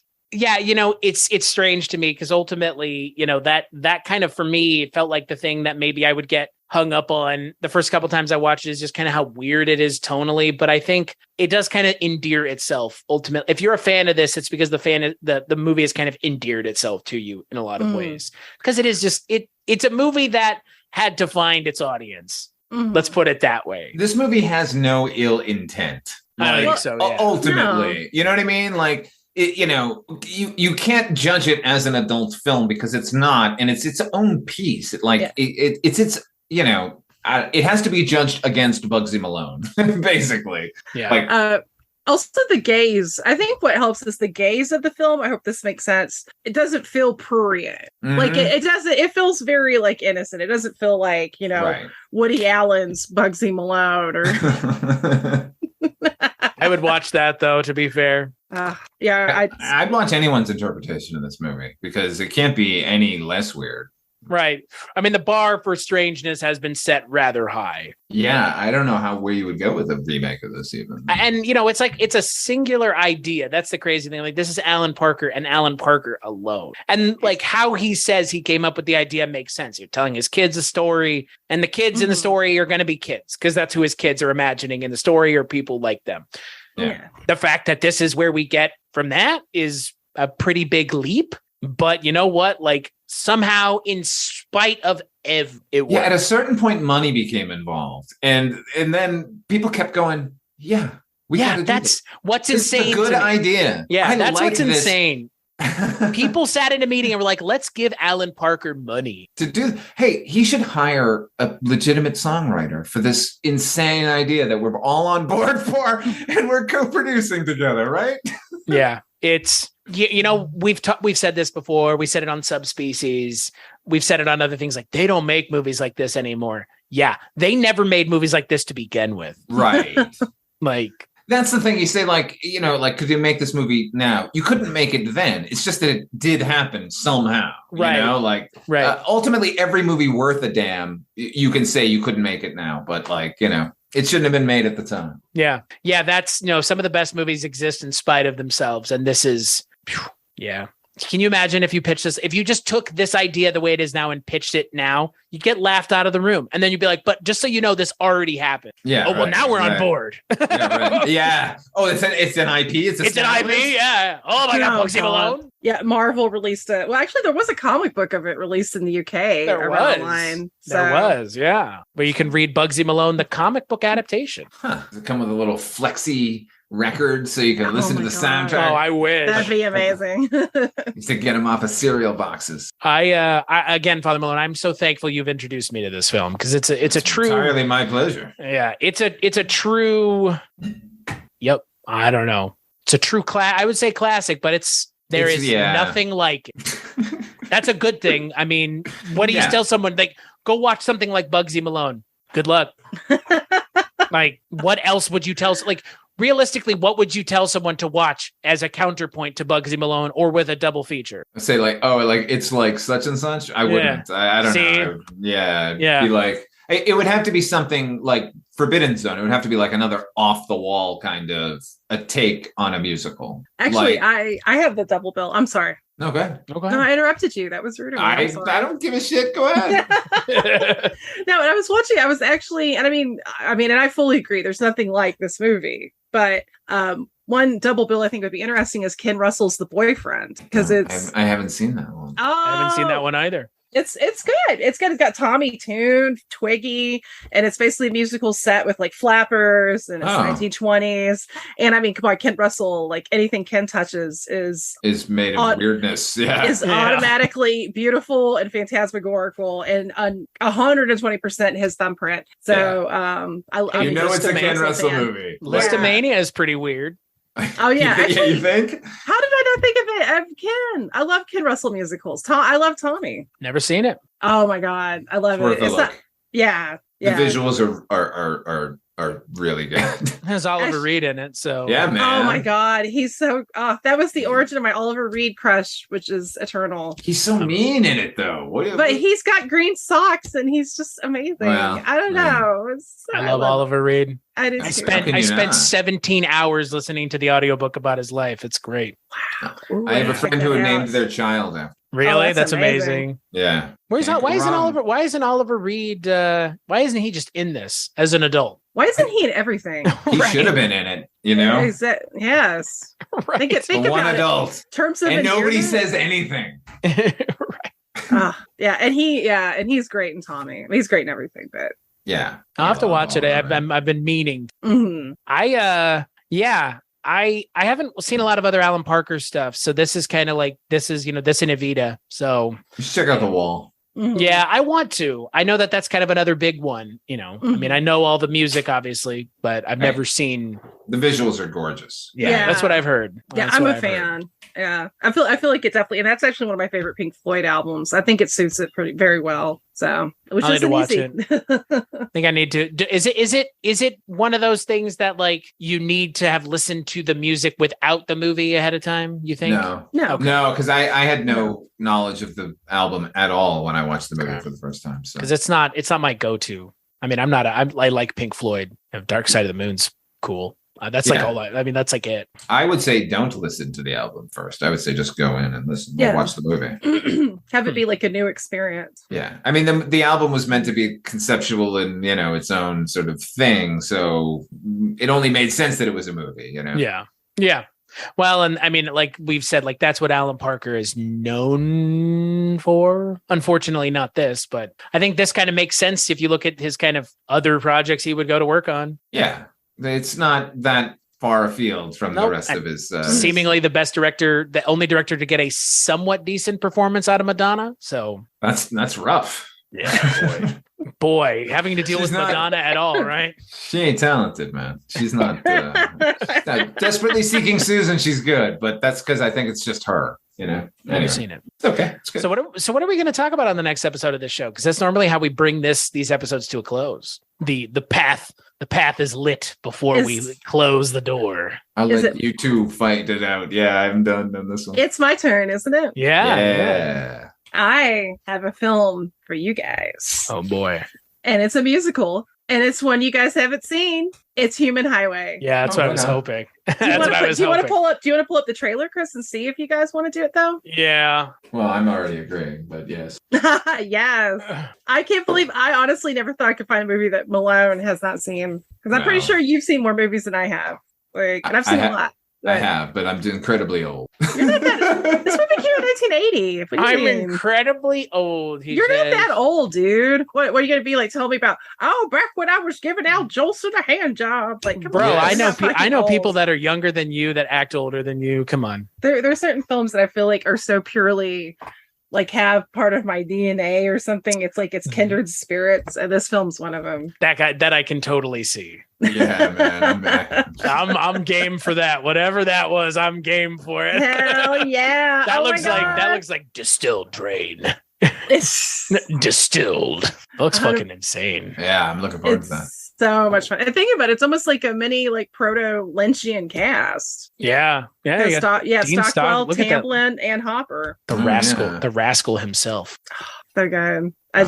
strange to me because ultimately, you know, that kind of, for me, it felt like the thing that maybe I would get hung up on the first couple times I watched it is just kind of how weird it is tonally. But I think it does kind of endear itself ultimately. If you're a fan of this, it's because the movie has kind of endeared itself to you in a lot of ways, because it is just it's a movie that had to find its audience. Let's put it that way. This movie has no ill intent. I don't think so. Yeah. Ultimately, you know what I mean? Like, you can't judge it as an adult film because it's not, and it's its own piece. It has to be judged against Bugsy Malone, basically. Yeah. Like, also the gaze. I think what helps is the gaze of the film. I hope this makes sense. It doesn't feel prurient. Like it doesn't. It feels very like innocent. It doesn't feel like, you know, Woody Allen's Bugsy Malone or. I would watch that though, to be fair. I'd watch anyone's interpretation of this movie because it can't be any less weird. Right. I mean, the bar for strangeness has been set rather high. Yeah, I don't know where you would go with a remake of this even. And, you know, it's like, it's a singular idea. That's the crazy thing. Like, this is Alan Parker and Alan Parker alone. And like how he says he came up with the idea makes sense. You're telling his kids a story, and the kids in the story are going to be kids because that's who his kids are imagining in the story, or people like them. Yeah. The fact that this is where we get from that is a pretty big leap. But you know what? Like, somehow, in spite of it worked. Yeah, at a certain point, money became involved, and then people kept going, "Yeah, that's what's insane. It's a good idea. Yeah, that's what's insane." People sat in a meeting and were like, "Let's give Alan Parker money to do." Hey, he should hire a legitimate songwriter for this insane idea that we're all on board for, and we're co-producing together, right? Yeah, it's. You know, we've said this before. We said it on Subspecies. We've said it on other things. Like, they don't make movies like this anymore. Yeah, they never made movies like this to begin with. Right. Like, that's the thing. You say, like, you know, like, could you make this movie now? You couldn't make it then. It's just that it did happen somehow. Right. You know, like, ultimately, every movie worth a damn, you can say you couldn't make it now. But, like, you know, it shouldn't have been made at the time. Yeah. Yeah. That's, you know, some of the best movies exist in spite of themselves. And this is. Yeah. Can you imagine if you pitched this, if you just took this idea the way it is now and pitched it now, you'd get laughed out of the room. And then you'd be like, but just so you know, this already happened. Yeah. Oh, well, now we're on board. Yeah. Oh, it's an IP. It's an IP. Yeah. Oh my God. Bugsy Malone. Yeah. Marvel released it. Well, actually, there was a comic book of it released in the UK. There was. Yeah. But you can read Bugsy Malone, the comic book adaptation. Does it come with a little flexi record so you can listen to the soundtrack? Oh, I wish. That'd be amazing. Used to get them off of cereal boxes. I again, Father Malone, I'm so thankful you've introduced me to this film because it's a true. Entirely my pleasure. Yeah, it's a true. Yep, I don't know. It's a true I would say classic, but there is nothing like it. That's a good thing. I mean, what do you tell someone? Like, go watch something like Bugsy Malone. Good luck. Like, what else would you tell? Like, realistically, what would you tell someone to watch as a counterpoint to Bugsy Malone or with a double feature? I say like, oh, like it's like such and such. I wouldn't. I don't know. Yeah. Be like, it would have to be something like Forbidden Zone. It would have to be like another off the wall kind of a take on a musical. Actually, like, I have the double bill. I'm sorry. Okay. Okay. No, I interrupted you. That was rude of me. I'm sorry. I don't give a shit. Go ahead. No, when I was watching, I was actually, and and I fully agree. There's nothing like this movie, but one double bill I think would be interesting is Ken Russell's The Boyfriend, because I haven't seen that one. I haven't seen that one either. It's good. It's got Tommy Tune, Twiggy, and it's basically a musical set with like flappers, and it's 1920s. And I mean, come on, Kent Russell, like anything Ken touches is made of weirdness. Yeah, is automatically beautiful and phantasmagorical, and 120% his thumbprint. So, it's a Ken Russell movie. Listomania is pretty weird. Oh yeah, you think? How did I not think of it? Ken, I love Ken Russell musicals. I love Tommy. Never seen it. Oh my god, I love it. It's not. Yeah. The visuals are really good. There's Oliver Reed in it, so yeah, man. Oh my god, he's so. That was the origin of my Oliver Reed crush, which is eternal. He's so mean in it, though. But he's got green socks, and he's just amazing. Well, I don't know. I love Oliver Reed. I spent 17 hours listening to the audiobook about his life. It's great. Wow. Ooh, I have a friend who had named their child after. Really? That's amazing. Yeah. Why isn't Oliver Reed why isn't he just in this as an adult? Why isn't he in everything? He should have been in it, you know? Yes. Right. Think one about adult. It. Terms of and nobody endearment. says anything. Right. Yeah, and he's great in Tommy. He's great in everything, but yeah. I'll have to watch it. I've been meaning. Mm-hmm. I haven't seen a lot of other Alan Parker stuff, so this is kind of like this and Evita. So you should check out The Wall. Mm-hmm. Yeah, I want to. I know that's kind of another big one. Mm-hmm. I mean, I know all the music, obviously, but I've never seen. The visuals are gorgeous. Yeah, that's what I've heard. Yeah, I'm a fan. Yeah, I feel like it definitely, and that's actually one of my favorite Pink Floyd albums. I think it suits it very well. So, which I'll is need to watch easy. it. I think I need to. Is it one of those things that like you need to have listened to the music without the movie ahead of time? You think? No, because I had no knowledge of the album at all when I watched the movie for the first time. So, because it's not my go-to. I mean, I like Pink Floyd. Dark Side of the Moon's cool. That's like all. That's like it. I would say don't listen to the album first. I would say just go in and listen. Yeah. Watch the movie. Have it be like a new experience. Yeah, I mean the album was meant to be conceptual and its own sort of thing, so it only made sense that it was a movie. Yeah. Well, and I mean, like we've said, like that's what Alan Parker is known for. Unfortunately, not this, but I think this kind of makes sense if you look at his kind of other projects he would go to work on. Yeah. It's not that far afield from the rest of his... seemingly the best director, the only director to get a somewhat decent performance out of Madonna. So that's rough. Yeah, boy, having to deal with Madonna at all, right? She ain't talented, man. She's not desperately seeking Susan. She's good, but that's because I think it's just her. Anyway. I've seen it. It's okay. It's good. So what are we going to talk about on the next episode of this show? Because that's normally how we bring these episodes to a close. The path is lit before we close the door. I'll let you two fight it out. Yeah, I'm done on this one. It's my turn, isn't it? Yeah. I have a film for you guys. Oh boy. And it's a musical. And it's one you guys haven't seen. It's Human Highway. Yeah, that's what I was hoping. Do you want to pull up the trailer, Chris, and see if you guys want to do it though? Yeah. Well, I'm already agreeing, but yes. Yes. I can't believe I honestly never thought I could find a movie that Malone has not seen. Because I'm pretty sure you've seen more movies than I have. And I've seen a lot. I have, but I'm incredibly old. You're not that, this movie came in 1980. I'm incredibly old. You're not that old, dude. What are you going to be like? Tell me about, back when I was giving Al Jolson a hand job. Like, bro, I know people that are younger than you that act older than you. Come on. There are certain films that I feel like are so purely like have part of my DNA or something. It's like it's kindred spirits, and this film's one of them. That I can totally see. Yeah, man, I'm game for that. Whatever that was, I'm game for it. Hell yeah! That looks like distilled drain. Distilled. It looks fucking insane. Yeah, I'm looking forward to that. So much fun. And think about it, it's almost like a mini like proto Lynchian cast. Yeah. Stockwell, Tamblyn, and Hopper. The rascal himself. So good. I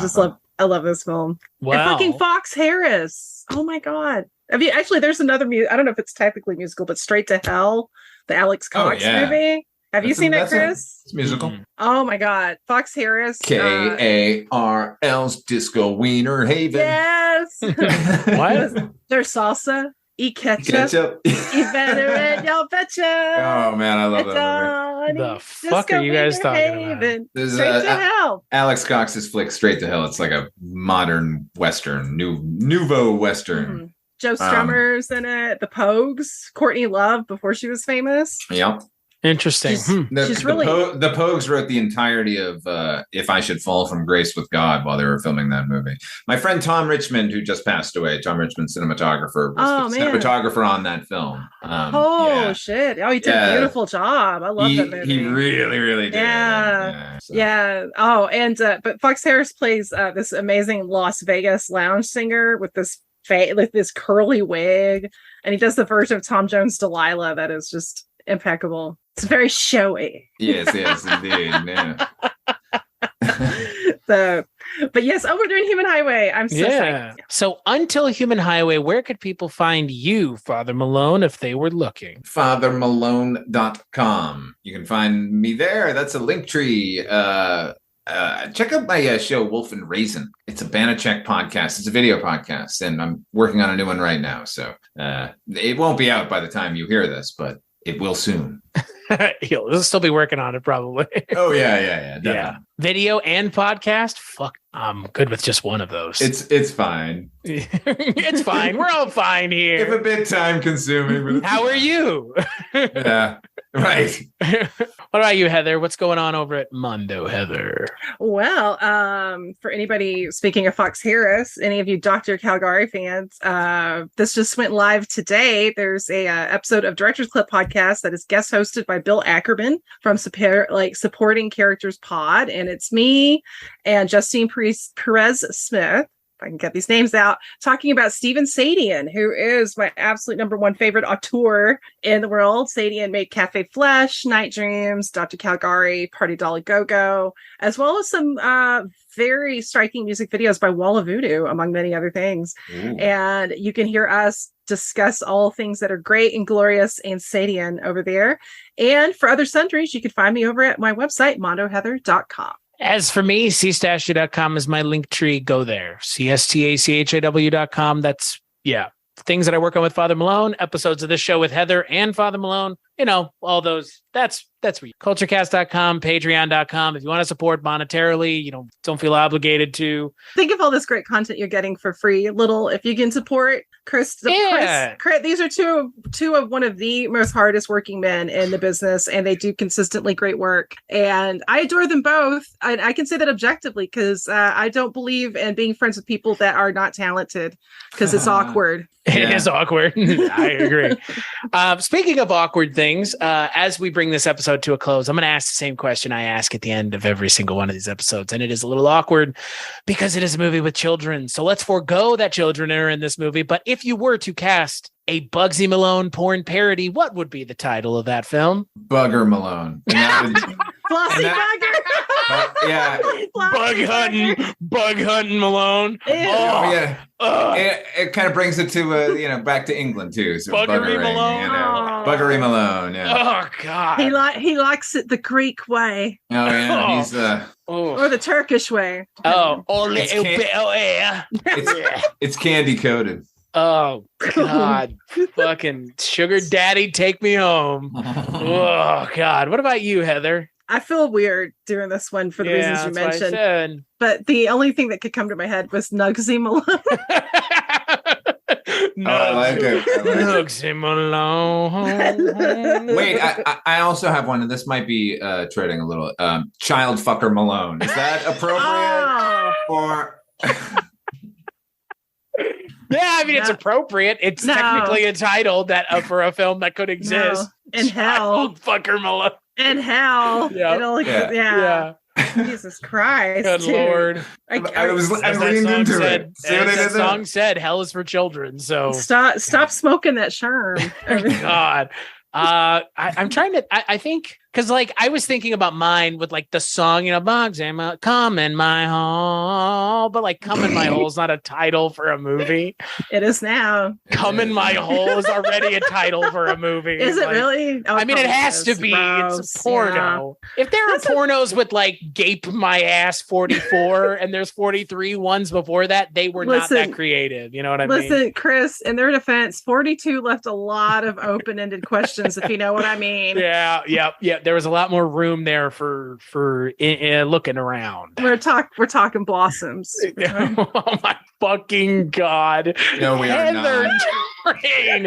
love this film. Wow. And fucking Fox Harris. Oh my god. There's another I don't know if it's technically musical, but Straight to Hell, the Alex Cox movie. Have you seen it, Chris? It's musical. Oh my God. Fox Harris. KARL's Disco Wiener Haven. Yes. What? There's salsa. Eat ketchup. Eat veteran. Y'all betcha. Oh man, I love that movie. The fuck are you guys talking about? There's Straight to hell. Alex Cox's flick Straight to Hell. It's like a modern Western, nouveau Western. Mm-hmm. Joe Strummer's in it. The Pogues. Courtney Love before she was famous. Yep. Interesting. She's really... The Pogues wrote the entirety of If I Should Fall from Grace with God while they were filming that movie. My friend Tom Richmond, who just passed away, Tom Richmond, cinematographer, was the cinematographer on that film. Shit. Oh, he did a beautiful job. I love that movie. He really, really did. Yeah. Oh, and but Fox Harris plays this amazing Las Vegas lounge singer with this this curly wig, and he does the version of Tom Jones' Delilah that is just impeccable. It's very showy. Yes, indeed. Yeah. But yes, we're doing Human Highway. I'm so psyched. So until Human Highway, where could people find you, Father Malone, if they were looking? FatherMalone.com. You can find me there. That's a link tree. Check out my show, Wolf and Raisin. It's a Banachek podcast. It's a video podcast, and I'm working on a new one right now. So it won't be out by the time you hear this, but it will soon. He'll still be working on it, probably. Oh, yeah. Definitely. Yeah. Video and podcast? Fuck, I'm good with just one of those. It's fine. It's fine. We're all fine here. It's a bit time consuming. But how are you? Yeah, right. What about you, Heather? What's going on over at Mondo-Heather? Well, for anybody, speaking of Fox Harris, any of you Dr. Calgary fans, this just went live today. There's a episode of Directors Club podcast that is guest hosted by Bill Ackerman from Supporting Characters Pod, and it's me and Justine Perez-Smith, if I can get these names out, talking about Steven Sadian, who is my absolute number one favorite auteur in the world. Sadian made Cafe Flesh, Night Dreams, Dr. Calgary, Party Dolly Go-Go, as well as some very striking music videos by Wall of Voodoo, among many other things. Ooh. And you can hear us discuss all things that are great and glorious and Sadian over there. And for other sundries, you can find me over at my website, Mondo-Heather.com. As for me, cstachiw.com is my link tree. Go there. cstachaw.com. That's, things that I work on with Father Malone, episodes of this show with Heather and Father Malone, all those. That's where you. Kulturecast.com, patreon.com. If you want to support monetarily, don't feel obligated to. Think of all this great content you're getting for free. If you can support Chris, Chris, these are two of one of the most hardest working men in the business, and they do consistently great work. And I adore them both. I can say that objectively because I don't believe in being friends with people that are not talented because it's awkward. It is awkward. I agree. Speaking of awkward things, as we bring this episode to a close, I'm going to ask the same question I ask at the end of every single one of these episodes. And it is a little awkward because it is a movie with children. So let's forego that children are in this movie. But if you were to cast a Bugsy Malone porn parody, what would be the title of that film? Bugger Malone. Flossy Buggers. Yeah. Bug hunting Malone. Yeah. It kind of brings it to back to England too. So Buggery Malone. Buggery Malone. Yeah. Oh God. He likes it the Greek way. Oh yeah. He's or the Turkish way. Oh, yeah. It's candy coated. Oh God. Fucking sugar daddy, take me home. Oh God. What about you, Heather? I feel weird doing this one for the reasons you mentioned. But the only thing that could come to my head was Bugsy Malone. I like it. Bugsy Malone. Wait, I also have one, and this might be treading a little. Child Fucker Malone. Is that appropriate? Or yeah, I mean, it's appropriate. It's technically a title that for a film that could exist. In hell. Fucker Malone. In hell. Yeah. Jesus Christ. Good Lord. I leaned into it. That song said, hell is for children. So stop smoking that sherm. God. I'm trying to, I think, Because like I was thinking about mine with like the song, Bugsy, come in my hole, but like come in my hole is not a title for a movie. It is now. Come in my hole is already a title for a movie. Is it really? I mean, it has to be. Gross. It's a porno. Yeah. If there are pornos with like gape my ass 44 and there's 43 ones before that, they were not that creative. You know what I mean? Listen, Chris, in their defense, 42 left a lot of open-ended questions, if you know what I mean. Yeah. There was a lot more room there for looking around. We're talking blossoms. Oh my fucking God. No, we are not. Heather,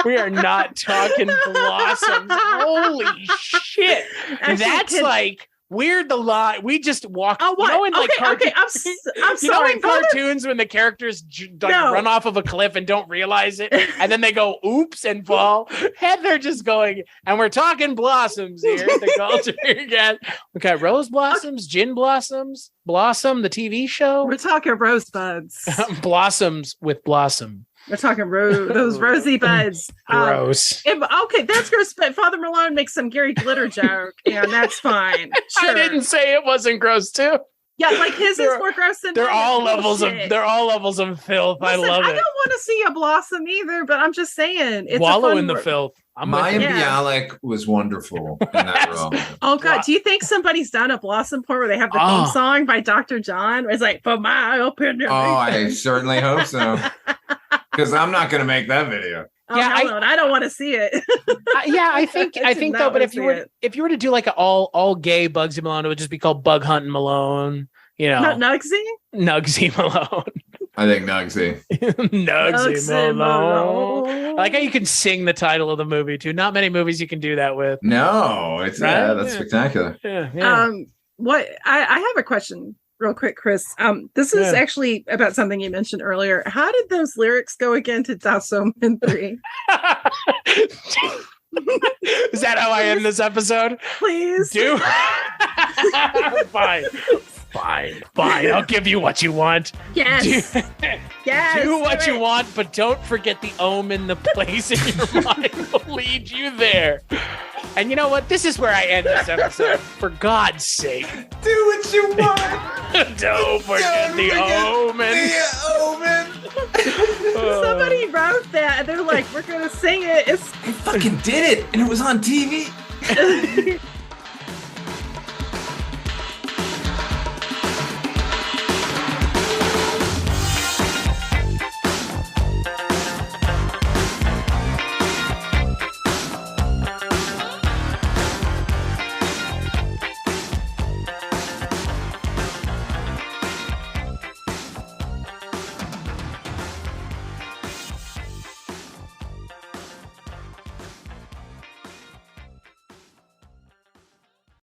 we are not talking blossoms. Holy shit. Actually, that's like we're the line. We just walk. Oh, what? I'm sorry. In cartoons when the characters run off of a cliff and don't realize it, and then they go oops and fall. Heather just going, and we're talking blossoms here. The culture again. Okay, rose blossoms, gin blossoms, Blossom, the TV show. We're talking rosebuds. Blossoms with Blossom. We're talking those rosy buds. Gross. Okay, that's gross. But Father Malone makes some Gary Glitter joke, and that's fine. Sure. I didn't say it wasn't gross too. Yeah, like his is more gross than they're all levels of filth. Listen, I love it. I don't want to see a blossom either, but I'm just saying it's wallow in the filth. Mayim Bialik was wonderful in that role. Oh God, do you think somebody's done a blossom porn where they have the theme song by Dr. John? It's like, for my opinion. Oh, I certainly hope so. Because I'm not going to make that video. Oh, yeah, I don't want to see it. I think though. But if you were to do like an all gay Bugsy Malone, it would just be called Bug Hunting Malone. Not Nugsy. Nugsy Malone. I think Nugsy. Nugsy Malone. I like how you can sing the title of the movie too. Not many movies you can do that with. No, it's that's spectacular. Yeah. What I have a question. Real quick, Chris. This is actually about something you mentioned earlier. How did those lyrics go again to Das Omen 3? Is that how I end this episode? Please. Do Fine. I'll give you what you want. Yes. Yes. Do what you want, but don't forget the omen. The place in your mind will lead you there. And you know what? This is where I end this episode. For God's sake. Do what you want. Don't forget the omen. The omen. Somebody wrote that and they're like, we're going to sing it. I fucking did it. And it was on TV.